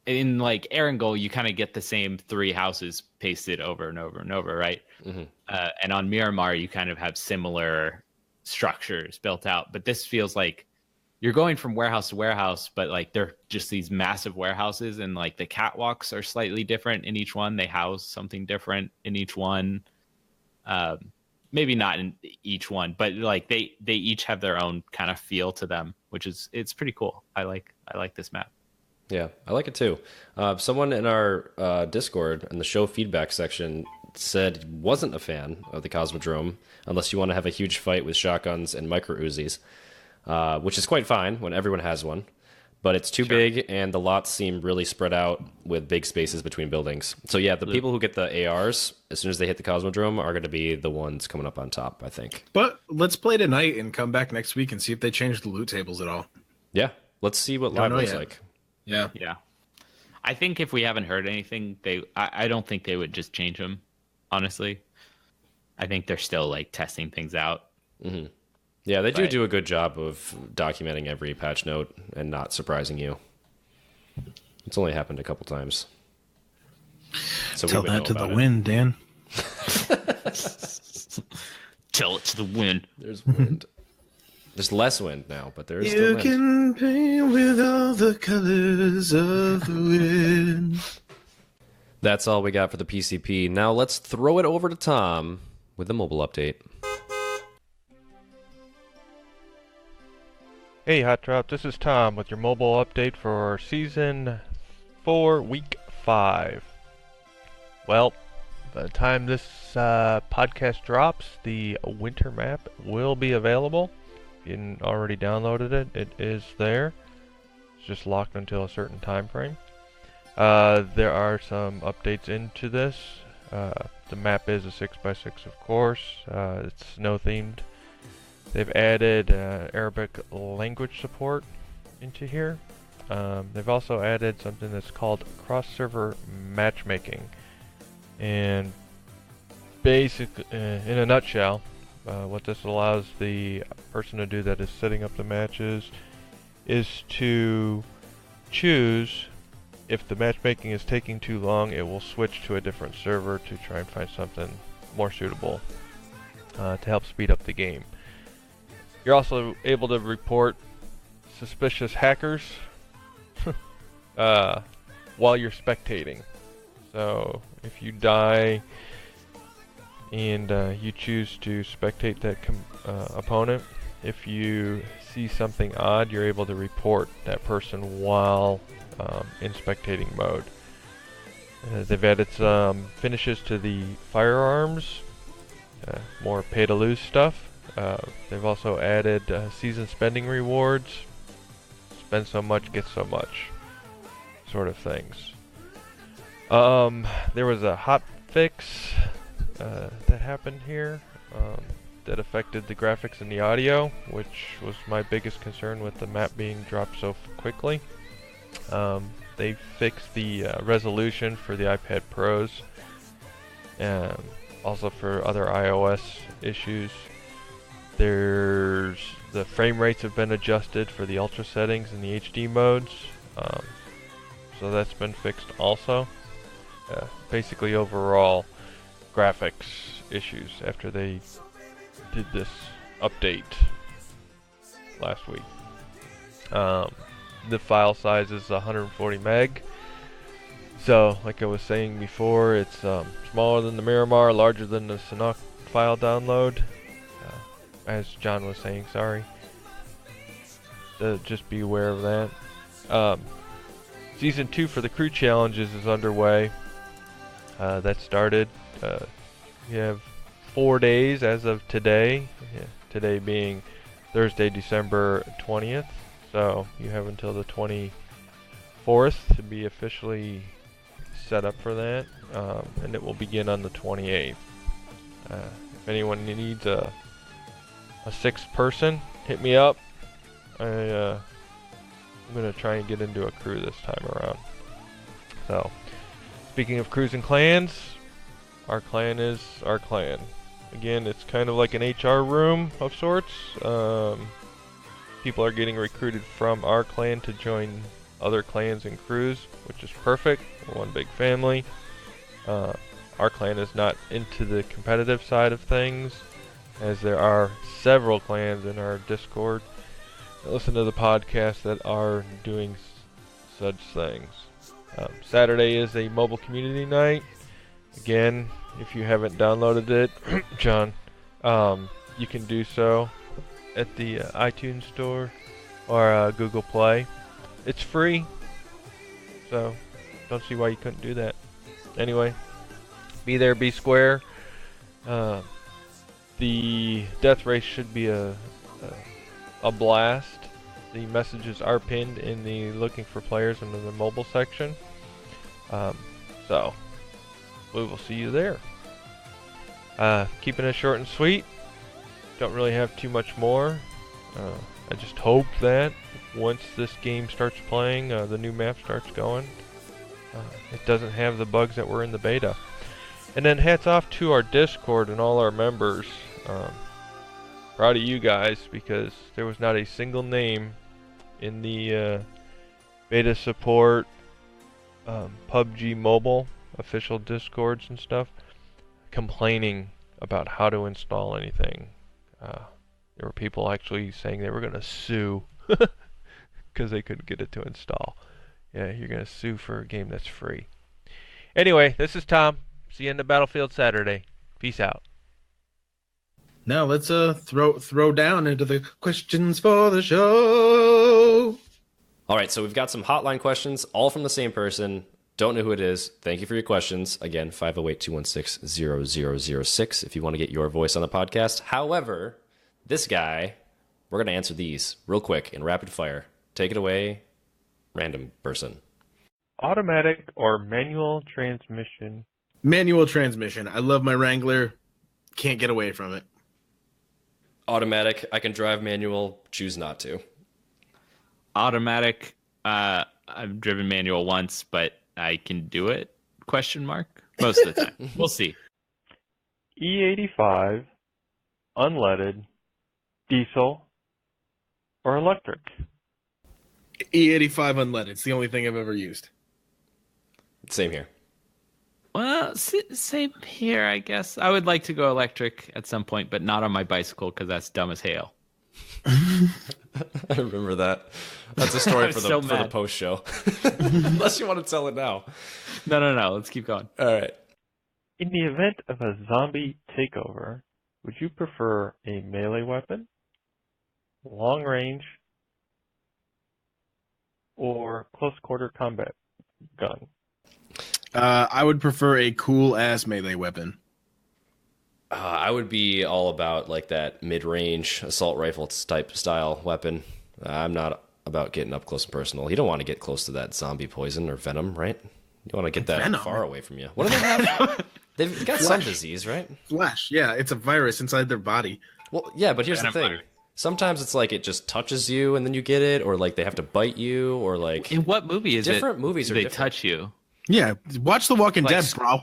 In like Erangel, you kind of get the same 3 houses pasted over and over and over, right? Mm-hmm. And on Miramar, you kind of have similar structures built out. But this feels like you're going from warehouse to warehouse, but like they're just these massive warehouses, and like the catwalks are slightly different in each one. They house something different in each one. Maybe not in each one, but like they each have their own kind of feel to them, which is it's pretty cool. I like this map. Yeah, I like it too. Someone in our Discord in the show feedback section said he wasn't a fan of the Cosmodrome unless you want to have a huge fight with shotguns and micro Uzis, which is quite fine when everyone has one. But it's too big, and the lots seem really spread out with big spaces between buildings. So yeah, the people who get the ARs, as soon as they hit the Cosmodrome, are going to be the ones coming up on top, I think. But let's play tonight and come back next week and see if they change the loot tables at all. Yeah, let's see what live looks like. Yeah. I think if we haven't heard anything, I don't think they would just change them, honestly. I think they're still like testing things out. Mm-hmm. Yeah, they do a good job of documenting every patch note and not surprising you. It's only happened a couple times. So tell that to the wind, Dan. Tell it to the wind. There's wind. There's less wind now, but there is You still wind. can paint with all the colors of the wind. That's all we got for the PCP. Now let's throw it over to Tom with the mobile update. Hey HOTDROP, this is Tom with your mobile update for Season 4, Week 5. Well, by the time this podcast drops, the winter map will be available. If you didn't already downloaded it, it is there. It's just locked until a certain time frame. There are some updates into this. The map is a 6x6, of course. It's snow-themed. They've added Arabic language support into here. They've also added something that's called cross-server matchmaking. And basically, in a nutshell, what this allows the person to do that is setting up the matches is to choose if the matchmaking is taking too long, it will switch to a different server to try and find something more suitable to help speed up the game. You're also able to report suspicious hackers while you're spectating. So if you die and you choose to spectate that opponent, if you see something odd, you're able to report that person while in spectating mode. They've added some finishes to the firearms, more pay-to-lose stuff. They've also added season spending rewards, spend so much, get so much, sort of things. There was a hot fix that happened here that affected the graphics and the audio, which was my biggest concern with the map being dropped so quickly. They fixed the resolution for the iPad Pros, also for other iOS issues. There's the frame rates have been adjusted for the ultra settings and the HD modes, so that's been fixed also. Basically overall graphics issues after they did this update last week. The file size is 140 meg, so like I was saying before, it's smaller than the Miramar, larger than the Sanok file download. As John was saying, sorry. Just be aware of that. Season 2 for the crew challenges is underway. That started. You have 4 days as of today. Today being Thursday, December 20th. So you have until the 24th to be officially set up for that. And it will begin on the 28th. If anyone needs a 6th person, hit me up. I'm gonna try and get into a crew this time around. So Speaking of crews and clans, our clan is our clan. Again, it's kind of like an HR room of sorts. People are getting recruited from our clan to join other clans and crews, which is perfect. We're one big family. Our clan is not into the competitive side of things, as there are several clans in our Discord that listen to the podcast that are doing such things. Saturday is a mobile community night. Again, if you haven't downloaded it, John, you can do so at the iTunes Store or Google Play. It's free, so don't see why you couldn't do that. Anyway, be there, be square. The death race should be a blast. The messages are pinned in the looking for players in the mobile section. So we will see you there. Keeping it short and sweet. Don't really have too much more. I just hope that once this game starts playing, the new map starts going, it doesn't have the bugs that were in the beta. And then hats off to our Discord and all our members. Proud of you guys, because there was not a single name in the beta support PUBG Mobile official Discords and stuff complaining about how to install anything. There were people actually saying they were going to sue because they couldn't get it to install. Yeah, you're going to sue for a game that's free. Anyway, this is Tom. See you in the battlefield Saturday. Peace out. Now let's throw down into the questions for the show. All right, so we've got some hotline questions, all from the same person. Don't know who it is. Thank you for your questions. Again, 508-216-0006 if you want to get your voice on the podcast. However, this guy, we're going to answer these real quick in rapid fire. Take it away, random person. Automatic or manual transmission? Manual transmission. I love my Wrangler. Can't get away from it. Automatic. I can drive manual. Choose not to. Automatic. I've driven manual once, but I can do it? Question mark. Most of the time. We'll see. E85, unleaded, diesel, or electric? E85 unleaded. It's the only thing I've ever used. Same here. Well, same here, I guess. I would like to go electric at some point, but not on my bicycle because that's dumb as hell. I remember that. That's a story for the post show. Unless you want to tell it now. No. Let's keep going. All right. In the event of a zombie takeover, would you prefer a melee weapon, long range, or close quarter combat gun? I would prefer a cool ass melee weapon. I would be all about like that mid-range assault rifle type style weapon. I'm not about getting up close and personal. You don't want to get close to that zombie poison or venom, right? You want to get that far away from you. What do they have? They've got some disease, right? Flesh, yeah. It's a virus inside their body. Well, yeah, but here's the thing. Sometimes it's like it just touches you and then you get it, or like they have to bite you, or like... In what movie is different movies are they different. Touch you? Yeah, watch The Walking Dead, bro.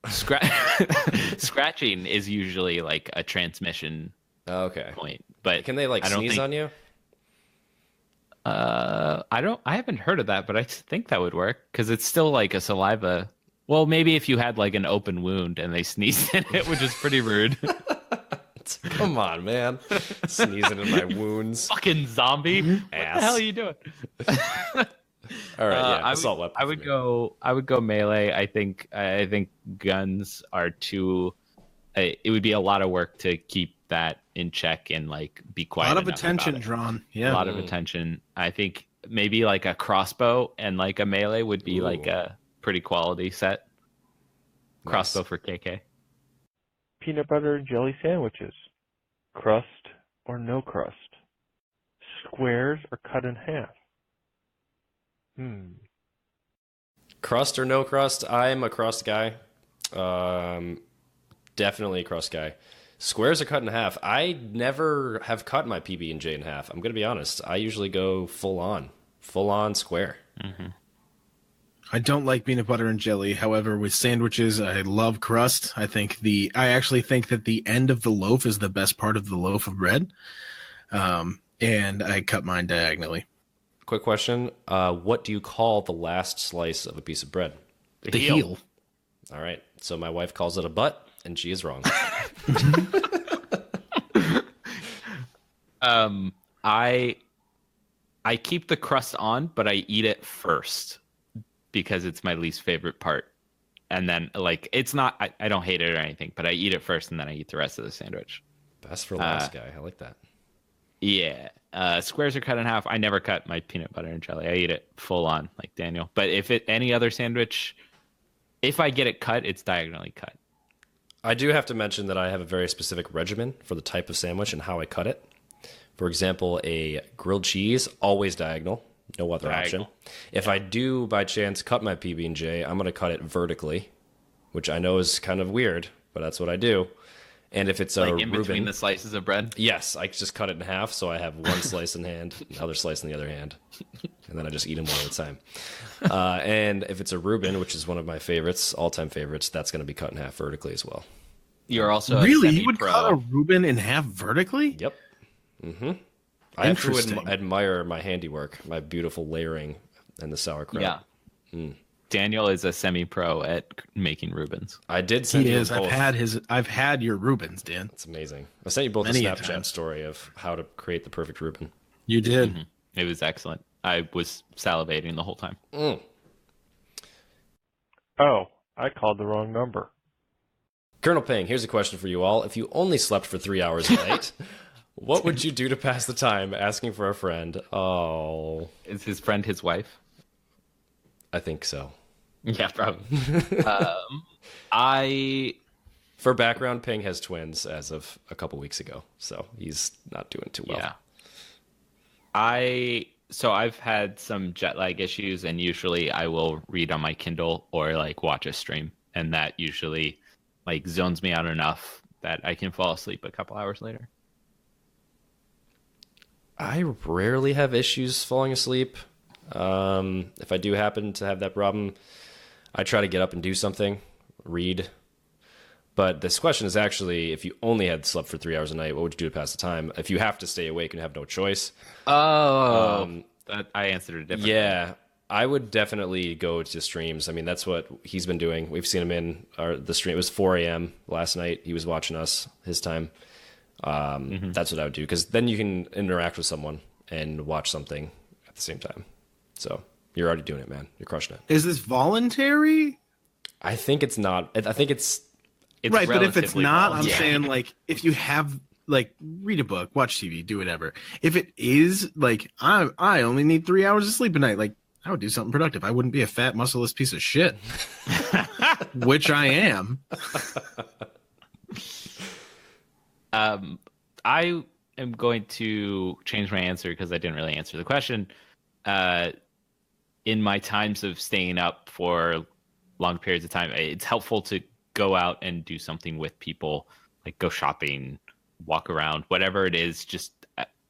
Scratching is usually like a transmission point, but can they like sneeze on you? I haven't heard of that, but I think that would work because it's still like a saliva. Well, maybe if you had like an open wound and they sneezed in it, which is pretty rude. Come on, man. Sneezing in my wounds. Fucking zombie. What the hell are you doing? All right, yeah, assault weapon. I would go melee. I think guns are too. It would be a lot of work to keep that in check and like be quiet. A lot of attention drawn. Yeah, a lot of attention. I think maybe like a crossbow and like a melee would be like a pretty quality set. Nice. Crossbow for KK. Peanut butter jelly sandwiches, crust or no crust? Squares or cut in half? Crust or no crust? I'm a crust guy. Definitely a crust guy. Squares are cut in half. I never have cut my PB&J in half. I'm going to be honest. I usually go full on square. Mm-hmm. I don't like peanut butter and jelly. However, with sandwiches, I love crust. I actually think that the end of the loaf is the best part of the loaf of bread. And I cut mine diagonally. Quick question. What do you call the last slice of a piece of bread? The heel. All right. So my wife calls it a butt, and she is wrong. I keep the crust on, but I eat it first because it's my least favorite part. And then, like, it's not, I don't hate it or anything, but I eat it first and then I eat the rest of the sandwich. Best for last guy. I like that. Yeah. Squares are cut in half. I never cut my peanut butter and jelly. I eat it full on, like Daniel. But any other sandwich, if I get it cut, it's diagonally cut. I do have to mention that I have a very specific regimen for the type of sandwich and how I cut it. For example, a grilled cheese, always diagonal, no other option. If I do, by chance, cut my PB&J, I'm going to cut it vertically, which I know is kind of weird, but that's what I do. And if it's a in between the slices of bread? Yes, I just cut it in half, so I have one slice in hand, another slice in the other hand, and then I just eat them one at a time. And if it's a Reuben, which is one of my favorites, all-time favorites, that's going to be cut in half vertically as well. You're also really? You would cut a Reuben in half vertically? Yep. Mm-hmm. I have to admire my handiwork, my beautiful layering, and the sauerkraut. Yeah. Daniel is a semi-pro at making Reubens. I did send you both. I've had your Reubens, Dan. It's amazing. I sent you both a Snapchat story of how to create the perfect Reuben. You did. Mm-hmm. It was excellent. I was salivating the whole time. Oh, I called the wrong number. Colonel Ping, here's a question for you all. If you only slept for 3 hours a night, what would you do to pass the time? Asking for a friend. Oh. Is his friend his wife? I think so. Yeah, probably. For background, Ping has twins as of a couple weeks ago, so he's not doing too well. Yeah. So I've had some jet lag issues, and usually I will read on my Kindle or like watch a stream, and that usually like zones me out enough that I can fall asleep a couple hours later. I rarely have issues falling asleep. If I do happen to have that problem, I try to get up and do something, read. But this question is actually, if you only had slept for 3 hours a night, what would you do to pass the time? If you have to stay awake and have no choice. I answered it differently. Yeah, I would definitely go to streams. I mean, that's what he's been doing. We've seen him in the stream. It was 4 a.m. last night. He was watching us his time. That's what I would do, because then you can interact with someone and watch something at the same time. So you're already doing it, man. You're crushing it. Is this voluntary? I think it's not. I think it's right, but if it's not, I'm saying, like, if you have, like, read a book, watch TV, do whatever. If it is, like, I only need 3 hours of sleep a night, like, I would do something productive. I wouldn't be a fat, muscleless piece of shit, which I am. I am going to change my answer because I didn't really answer the question. In my times of staying up for long periods of time, it's helpful to go out and do something with people, like go shopping, walk around, whatever it is. Just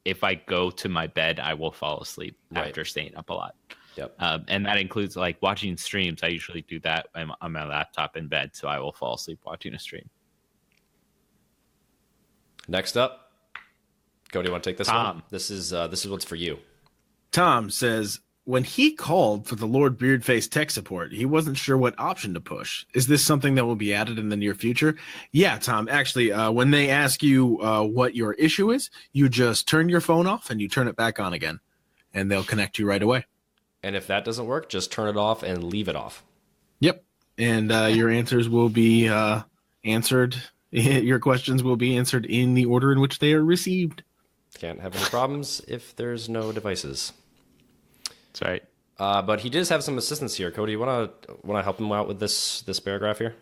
if I go to my bed, I will fall asleep after staying up a lot. Yep. And that includes like watching streams. I usually do that on my laptop in bed, so I will fall asleep watching a stream. Next up, Cody, you want to take this Tom. one? This is what's for you. Tom says, when he called for the Lord Beardface tech support, he wasn't sure what option to push. Is this something that will be added in the near future? Yeah, Tom. Actually, when they ask you what your issue is, you just turn your phone off and you turn it back on again, and they'll connect you right away. And if that doesn't work, just turn it off and leave it off. Yep. And your answers will be answered. Your questions will be answered in the order in which they are received. Can't have any problems if there's no devices. That's right. But he does have some assistance here. Cody, you want to help him out with this paragraph here?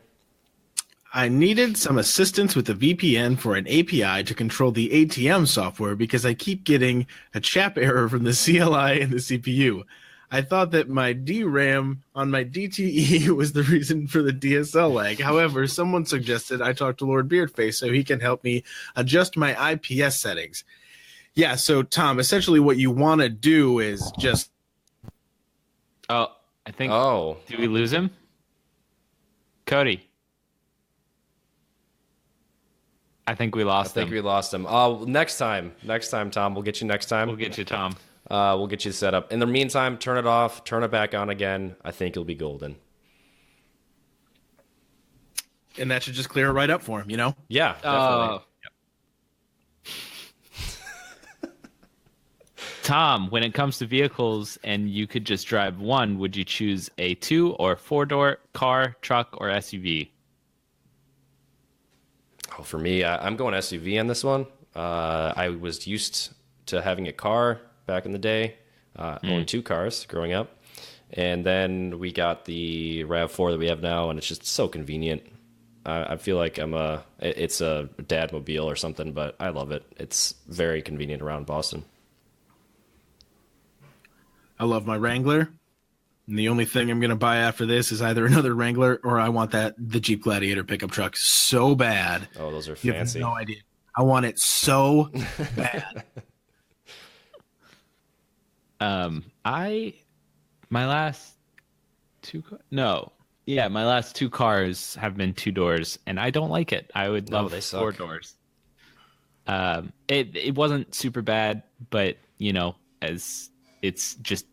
I needed some assistance with the VPN for an API to control the ATM software because I keep getting a chap error from the CLI and the CPU. I thought that my DRAM on my DTE was the reason for the DSL lag. However, someone suggested I talk to Lord Beardface so he can help me adjust my IPS settings. Yeah, so Tom, essentially what you want to do is just... I think. Oh, did we lose him? Cody. I think we lost him. I think we lost him. Next time, Tom. We'll get you next time. We'll get you, Tom. We'll get you set up. In the meantime, turn it off, turn it back on again. I think you'll be golden. And that should just clear it right up for him, you know? Yeah, definitely. Tom, when it comes to vehicles and you could just drive one, would you choose a 2 or 4-door car, truck, or SUV? Oh, for me, I'm going SUV on this one. I was used to having a car back in the day, owning 2 cars growing up. And then we got the RAV4 that we have now, and it's just so convenient. I feel like it's a dad mobile or something, but I love it. It's very convenient around Boston. I love my Wrangler. And the only thing I'm going to buy after this is either another Wrangler or I want the Jeep Gladiator pickup truck so bad. Oh, those are fancy. You have no idea. I want it so bad. My last 2 my last 2 cars have been 2 doors, and I don't like it. I would love 4 doors. It wasn't super bad, but as it's just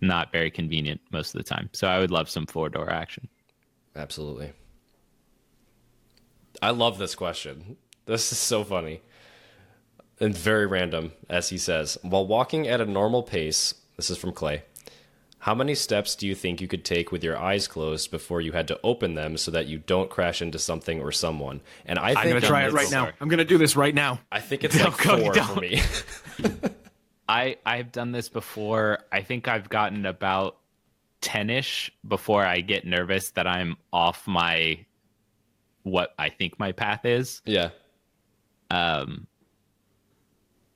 not very convenient most of the time. So I would love some 4-door action. Absolutely. I love this question. This is so funny and very random, as he says. While walking at a normal pace, this is from Clay, how many steps do you think you could take with your eyes closed before you had to open them so that you don't crash into something or someone? And I'm going to try it right now. I'm going to do this right now. I think it's like 4 for me. I've done this before. I think I've gotten about 10-ish before I get nervous that I'm off what I think my path is. Yeah. But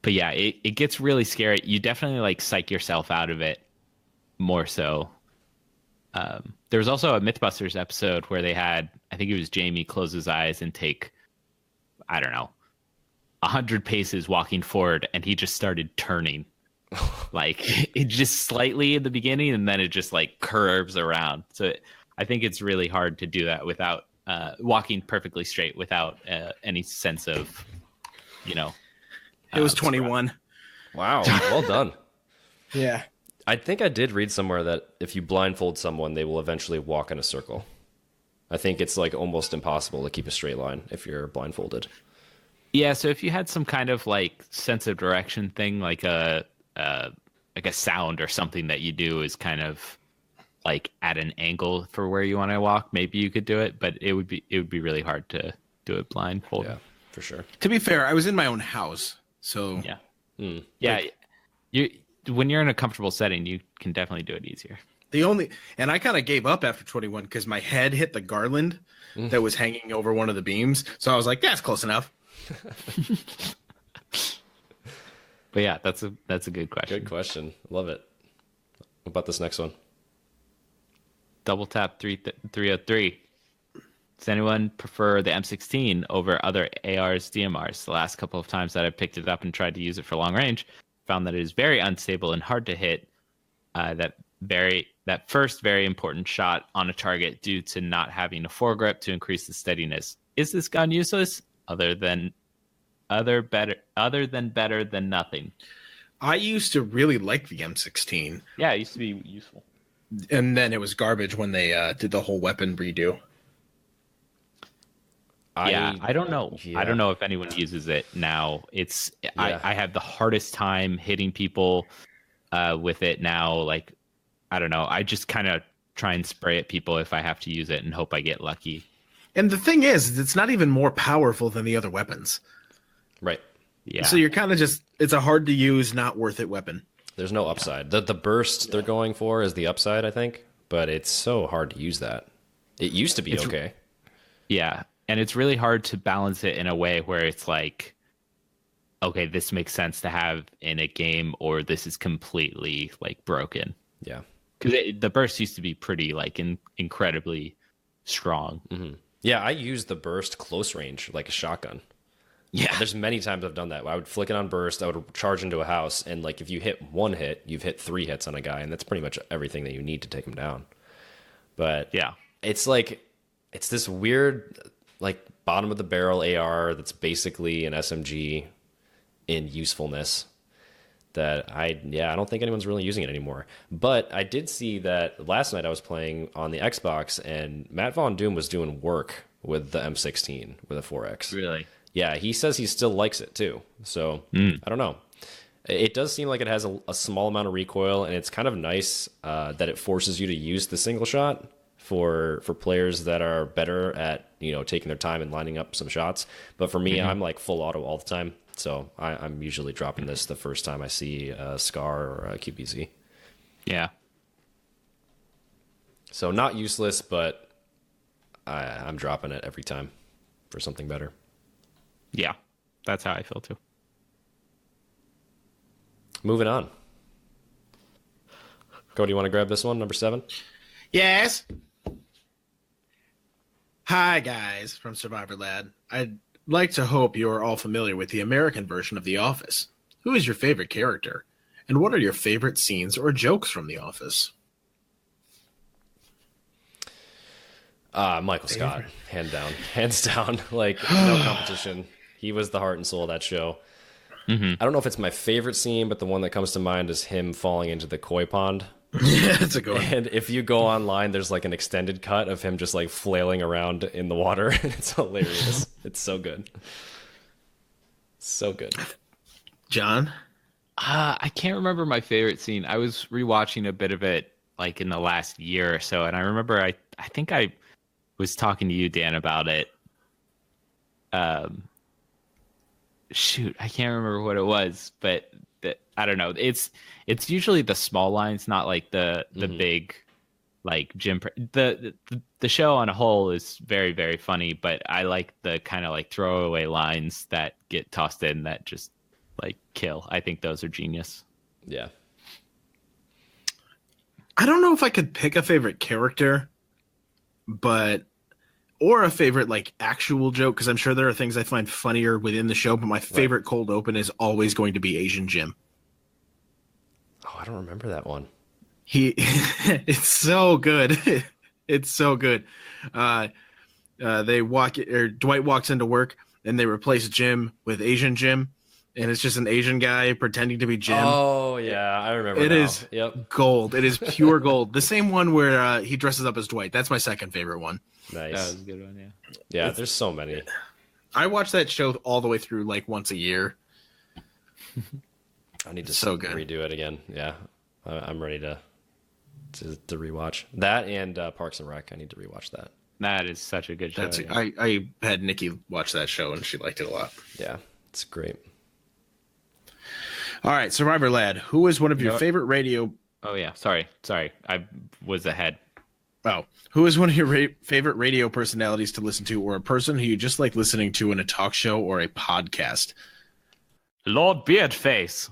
yeah, it gets really scary. You definitely psych yourself out of it more so. There was also a Mythbusters episode where they had, I think it was Jamie close his eyes and take, I don't know, 100 paces walking forward, and he just started turning it just slightly in the beginning, and then it just curves around. So I think it's really hard to do that without walking perfectly straight without any sense of it was 21. Wow, well done. Yeah, I think I did read somewhere that if you blindfold someone, they will eventually walk in a circle. I think it's almost impossible to keep a straight line if you're blindfolded. Yeah, so if you had some kind of sense of direction thing, like a sound or something that you do is kind of at an angle for where you want to walk, maybe you could do it, but it would be really hard to do it blindfolded. Yeah, for sure. To be fair, I was in my own house, so yeah, yeah. When you're in a comfortable setting, you can definitely do it easier. And I kind of gave up after 21 because my head hit the garland that was hanging over one of the beams, so I was like, "That's close enough." But yeah, that's a good question. Good question. Love it. What about this next one? Double tap 303. Does anyone prefer the M16 over other ARs, DMRs? The last couple of times that I picked it up and tried to use it for long range, found that it is very unstable and hard to hit that first very important shot on a target due to not having a foregrip to increase the steadiness. Is this gun useless? Other than better than nothing. I used to really like the M16. Yeah, it used to be useful. And then it was garbage when they did the whole weapon redo. I don't know. Yeah. I don't know if anyone uses it now. I have the hardest time hitting people with it now. I don't know. I just kind of try and spray at people if I have to use it and hope I get lucky. And the thing is, it's not even more powerful than the other weapons. Right. Yeah. So you're kind of it's a hard to use, not worth it weapon. There's no upside. The burst they're going for is the upside, I think. But it's so hard to use that. It used to be okay. Yeah. And it's really hard to balance it in a way where it's okay, this makes sense to have in a game, or this is completely broken. Yeah. Because the burst used to be pretty incredibly strong. Mm-hmm. Yeah, I use the burst close range like a shotgun. Yeah. There's many times I've done that. I would flick it on burst. I would charge into a house, and like if you hit one hit, you've hit 3 hits on a guy, and that's pretty much everything that you need to take him down. But yeah, it's like it's this weird like bottom of the barrel AR that's basically an SMG in usefulness. That I don't think anyone's really using it anymore. But I did see that last night I was playing on the Xbox, and Matt Von Doom was doing work with the M16 with a 4X. Really? Yeah, he says he still likes it too. So I don't know. It does seem like it has a small amount of recoil, and it's kind of nice that it forces you to use the single shot for players that are better at taking their time and lining up some shots. But for me, I'm like full auto all the time. So I'm usually dropping this the first time I see a SCAR or a QBZ. Yeah. So not useless, but I'm dropping it every time for something better. Yeah, that's how I feel too. Moving on. Cody, you want to grab this one, number 7? Yes. Hi, guys, from Survivor Lad. I'd like to hope you're all familiar with the American version of The Office. Who is your favorite character? And what are your favorite scenes or jokes from The Office? Michael Scott, hands down, like no competition. He was the heart and soul of that show. I don't know if it's my favorite scene, but the one that comes to mind is him falling into the koi pond. Yeah, that's a good one. And if you go online, there's like an extended cut of him just like flailing around in the water. It's hilarious. It's so good. So good. John? I can't remember my favorite scene. I was rewatching a bit of it like in the last year or so, and I remember I think I was talking to you, Dan, about it. Shoot, I can't remember what it was, but I don't know. It's usually the small lines, not like the big like Jim. The show on a whole is very, very funny, but I like the kind of like throwaway lines that get tossed in that just like kill. I think those are genius. Yeah. I don't know if I could pick a favorite character, or a favorite like actual joke, because I'm sure there are things I find funnier within the show, but my favorite cold open is always going to be Asian Jim. Oh, I don't remember that one. It's so good. It's so good. Dwight walks into work and they replace Jim with Asian Jim, and it's just an Asian guy pretending to be Jim. Oh yeah, I remember. It is gold. It is pure gold. The same one where he dresses up as Dwight. That's my second favorite one. Nice. That was a good one. Yeah. Yeah, there's so many. I watch that show all the way through like once a year. I need to redo it again. Yeah, I'm ready to rewatch that, and Parks and Rec. I need to rewatch that. That is such a good show. I had Nikki watch that show and she liked it a lot. Yeah, it's great. All right, Survivor Lad, who is one of your favorite radio? Oh yeah, sorry, I was ahead. Oh, who is one of your favorite radio personalities to listen to, or a person who you just like listening to in a talk show or a podcast? Lord Beardface.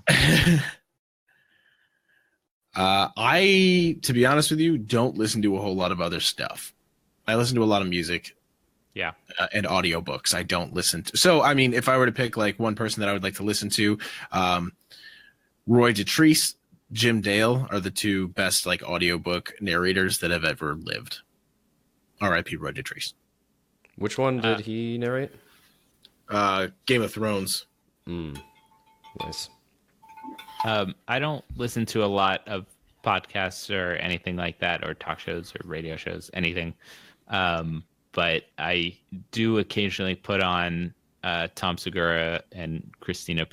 I, to be honest with you, don't listen to a whole lot of other stuff. I listen to a lot of music. Yeah. And audiobooks. I don't listen to. So, I mean, if I were to pick like one person that I would like to listen to, Roy Detrice, Jim Dale are the two best like audiobook narrators that have ever lived. R.I.P. Roy Detrice. Which one did he narrate? Game of Thrones. Nice. I don't listen to a lot of podcasts or anything like that, or talk shows or radio shows, anything. But I do occasionally put on Tom Segura and Christina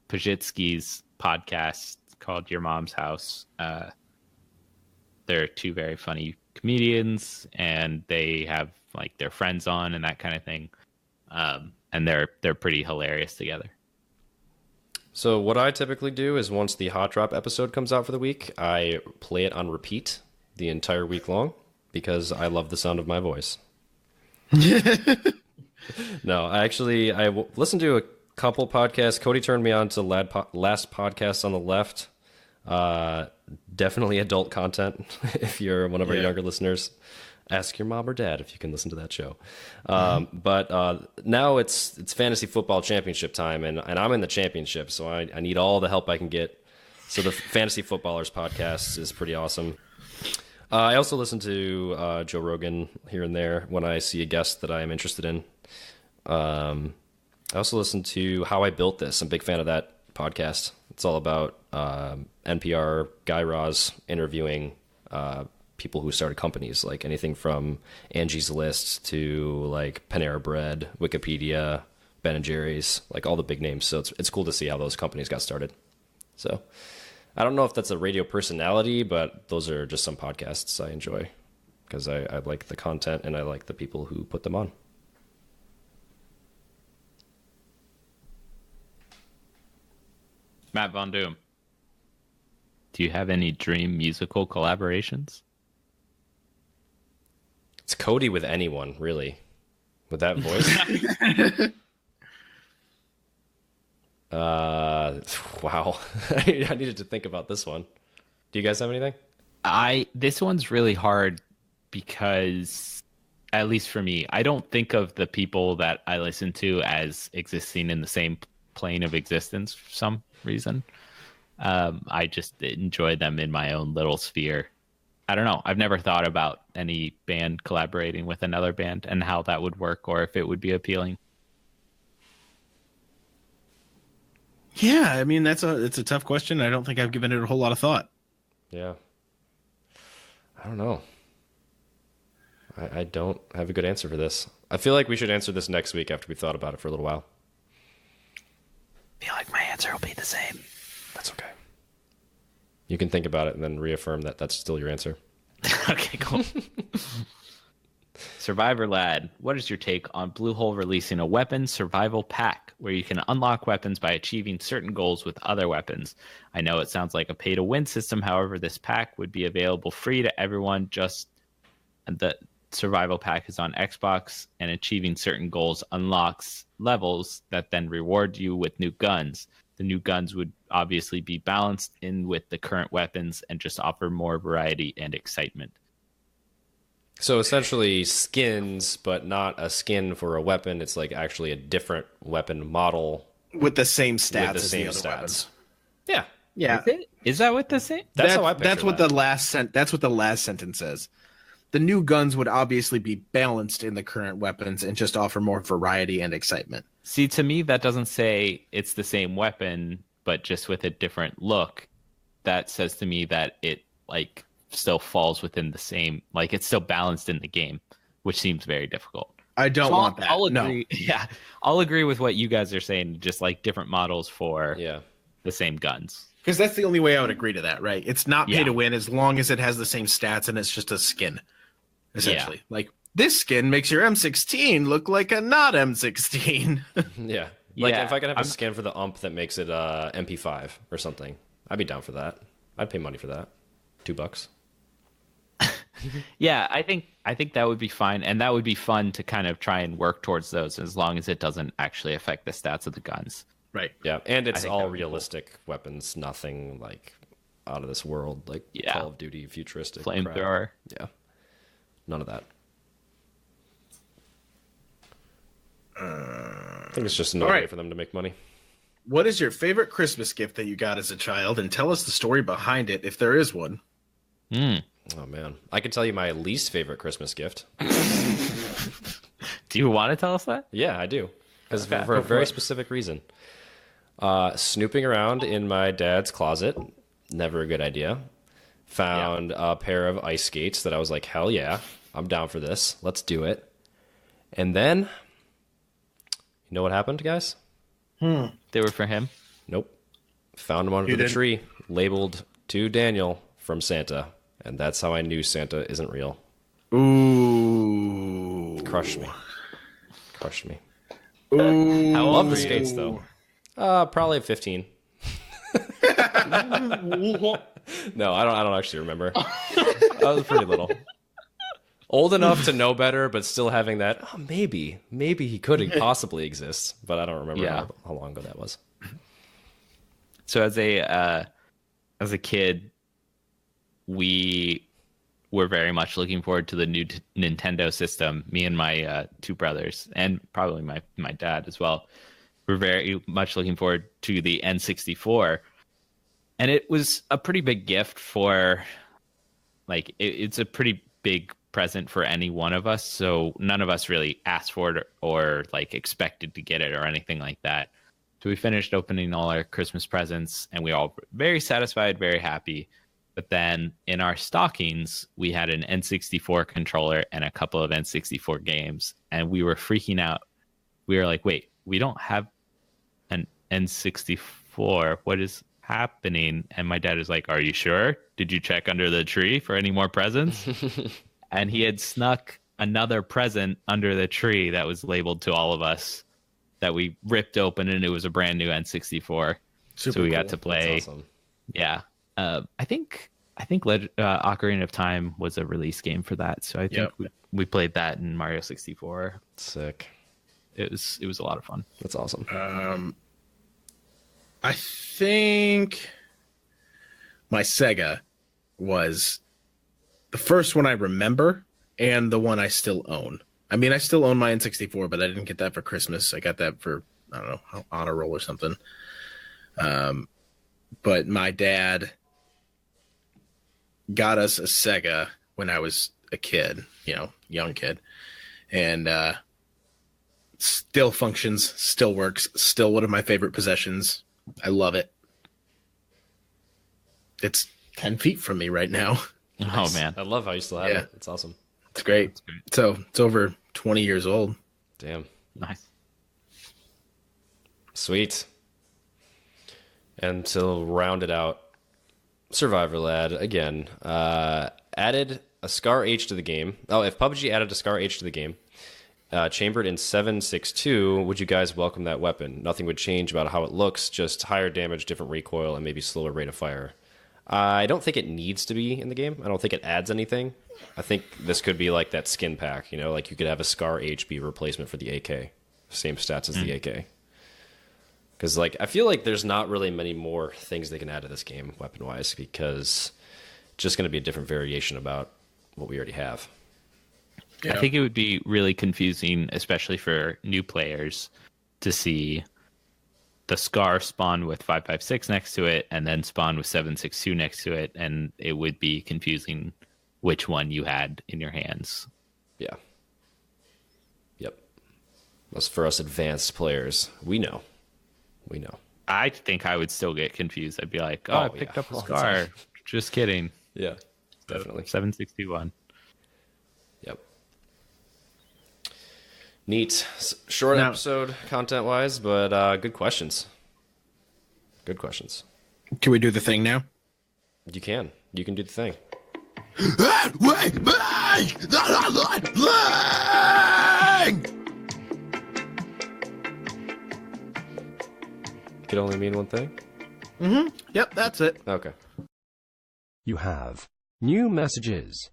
Pajitsky's podcast called Your Mom's House. They're two very funny comedians, and they have like their friends on and that kind of thing. And they're pretty hilarious together. So what I typically do is once the Hot Drop episode comes out for the week, I play it on repeat the entire week long because I love the sound of my voice. No, I listened to a couple podcasts. Cody turned me on to Last Podcast on the Left. Definitely adult content if you're one of our younger listeners. Ask your mom or dad if you can listen to that show. But now it's fantasy football championship time, and I'm in the championship, so I need all the help I can get. So the Fantasy Footballers podcast is pretty awesome. I also listen to Joe Rogan here and there when I see a guest that I am interested in. I also listen to How I Built This. I'm a big fan of that podcast. It's all about NPR Guy Raz interviewing people who started companies, like anything from Angie's List to like Panera Bread, Wikipedia, Ben and Jerry's, like all the big names. So it's cool to see how those companies got started. So I don't know if that's a radio personality, but those are just some podcasts I enjoy because I like the content and I like the people who put them on. Matt Von Doom, do you have any dream musical collaborations? It's Cody with anyone, really, with that voice. Wow. I needed to think about this one. Do you guys have anything? This one's really hard because, at least for me, I don't think of the people that I listen to as existing in the same plane of existence for some reason. I just enjoy them in my own little sphere. I don't know. I've never thought about any band collaborating with another band and how that would work or if it would be appealing. Yeah, I mean it's a tough question. I don't think I've given it a whole lot of thought. Yeah. I don't know. I don't have a good answer for this. I feel like we should answer this next week after we thought about it for a little while. I feel like my answer will be the same. That's okay. You can think about it and then reaffirm that that's still your answer. Okay, cool. Survivor Lad, what is your take on Bluehole releasing a weapons survival pack where you can unlock weapons by achieving certain goals with other weapons? I know it sounds like a pay-to-win system. However, this pack would be available free to everyone. Just the survival pack is on Xbox, and achieving certain goals unlocks levels that then reward you with new guns. The new guns would obviously be balanced in with the current weapons and just offer more variety and excitement. So essentially skins, but not a skin for a weapon. It's like actually a different weapon model with the same stats. With the same as the other stats. Weapons. Yeah. Is that what the same? That's how I picture that's what that. That's what the last sentence says. The new guns would obviously be balanced in the current weapons and just offer more variety and excitement. See, to me, that doesn't say it's the same weapon, but just with a different look. That says to me that it like still falls within the same, like it's still balanced in the game, which seems very difficult. I don't want that. I'll agree. No. Yeah, I'll agree with what you guys are saying. Just like different models for the same guns. Because that's the only way I would agree to that, right? It's not pay to win as long as it has the same stats and it's just a skin, essentially. Like this skin makes your M16 look like a not M16. Yeah. Like if I could have a skin for the ump that makes it MP5 or something, I'd be down for that. I'd pay money for that. $2. Yeah, I think that would be fine, and that would be fun to kind of try and work towards those as long as it doesn't actually affect the stats of the guns. Right. Yeah, and it's all realistic weapons, nothing like out of this world, like Call of Duty futuristic flamethrower. Yeah, none of that. I think it's just another way for them to make money. What is your favorite Christmas gift that you got as a child, and tell us the story behind it if there is one. Oh man, I can tell you my least favorite Christmas gift. Do you want to tell us that? Yeah, I do, because for a very specific reason. Snooping around in my dad's closet, never a good idea. Found a pair of ice skates that I was like, hell yeah, I'm down for this. Let's do it. And then, you know what happened, guys? They were for him? Nope. Found them under the tree, labeled to Daniel from Santa. And that's how I knew Santa isn't real. Ooh. Crushed me. Ooh. I love the skates, though. Probably 15. No, I don't actually remember. I was pretty little. Old enough to know better, but still having that, maybe he could possibly exist. But I don't remember how long ago that was. So as a kid, we were very much looking forward to the new Nintendo system. Me and my two brothers, and probably my dad as well, were very much looking forward to the N64. And it was a pretty big gift for, like, it's a pretty big present for any one of us. So none of us really asked for it or like expected to get it or anything like that. So we finished opening all our Christmas presents and we all were very satisfied, very happy. But then in our stockings, we had an N64 controller and a couple of N64 games. And we were freaking out. We were like, wait, we don't have an N64. What is happening? And my dad is like, are you sure? Did you check under the tree for any more presents? And he had snuck another present under the tree that was labeled to all of us that we ripped open, and it was a brand new N64. So we got to play. That's awesome. Yeah. I think Ocarina of Time was a release game for that. So I think we played that in Mario 64. Sick. It was a lot of fun. That's awesome. I think my Sega was the first one I remember and the one I still own. I mean, I still own my N64, but I didn't get that for Christmas. I got that for, I don't know, honor roll or something. But my dad got us a Sega when I was a kid, young kid. And still functions, still works, still one of my favorite possessions. I love it. It's 10 feet from me right now. Oh, man. I love how you still have it. It's awesome. It's great. So it's over 20 years old. Damn. Nice. Sweet. And to round it out, Survivor Lad, again, added a Scar H to the game. Oh, if PUBG added a Scar H to the game, chambered in 7.62, would you guys welcome that weapon? Nothing would change about how it looks, just higher damage, different recoil, and maybe slower rate of fire. I don't think it needs to be in the game. I don't think it adds anything. I think this could be like that skin pack, like you could have a Scar H be replacement for the AK. Same stats as the AK. Because I feel like there's not really many more things they can add to this game, weapon-wise, because it's just going to be a different variation about what we already have. Yeah. I think it would be really confusing, especially for new players, to see the Scar spawn with 5.56 next to it and then spawn with 7.62 next to it, and it would be confusing which one you had in your hands. Yeah. Yep. As for us advanced players, we know. I think I would still get confused. I'd be like, I picked up a Scar. Just kidding. Yeah, definitely. 761. Yep. Neat. Short episode content-wise, but good questions. Good questions. Can we do the thing now? You can. You can do the thing. Could only mean one thing? Mm-hmm. Yep, that's it. Okay. You have new messages.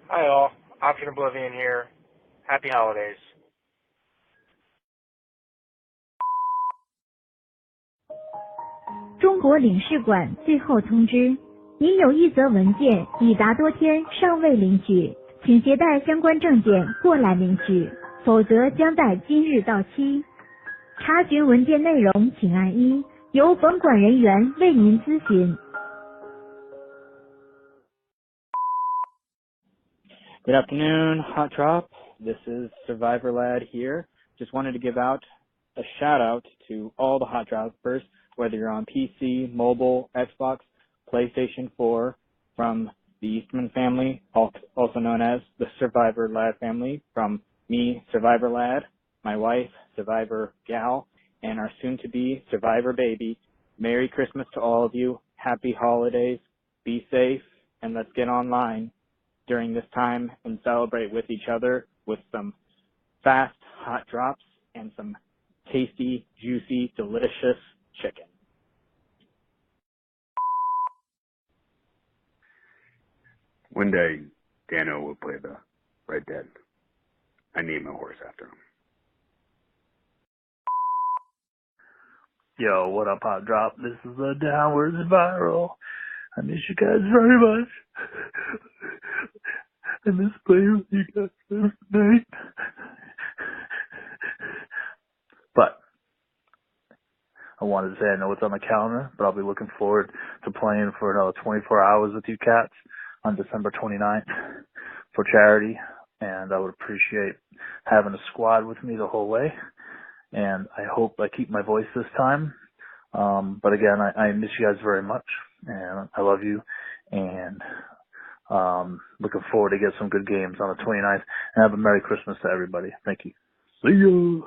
Hi all, Option Oblivion here. Happy holidays. 中国领事馆最后通知：您有一则文件已达多天尚未领取，请携带相关证件过来领取，否则将在今日到期。查询文件内容，请按1，由本馆人员为您咨询。Good afternoon, Hot Drop. This is Survivor Lad here. Just wanted to give out a shout out to all the Hot Droppers, whether you're on PC, mobile, Xbox, PlayStation 4, from the Eastman family, also known as the Survivor Lad family, from me, Survivor Lad, my wife, Survivor Gal, and our soon-to-be Survivor baby. Merry Christmas to all of you. Happy holidays. Be safe, and let's get online during this time and celebrate with each other with some fast hot drops and some tasty, juicy, delicious chicken. One day, Dano will play the Red Dead. I named my horse after him. Yo, what up, Hot Drop? This is the Downward Spiral. I miss you guys very much. I miss playing with you guys every night. But I wanted to say I know it's on the calendar, but I'll be looking forward to playing for another 24 hours with you cats on December 29th for charity. And I would appreciate having a squad with me the whole way. And I hope I keep my voice this time. But again, I miss you guys very much, and I love you. And looking forward to get some good games on the 29th. And have a Merry Christmas to everybody. Thank you. See you.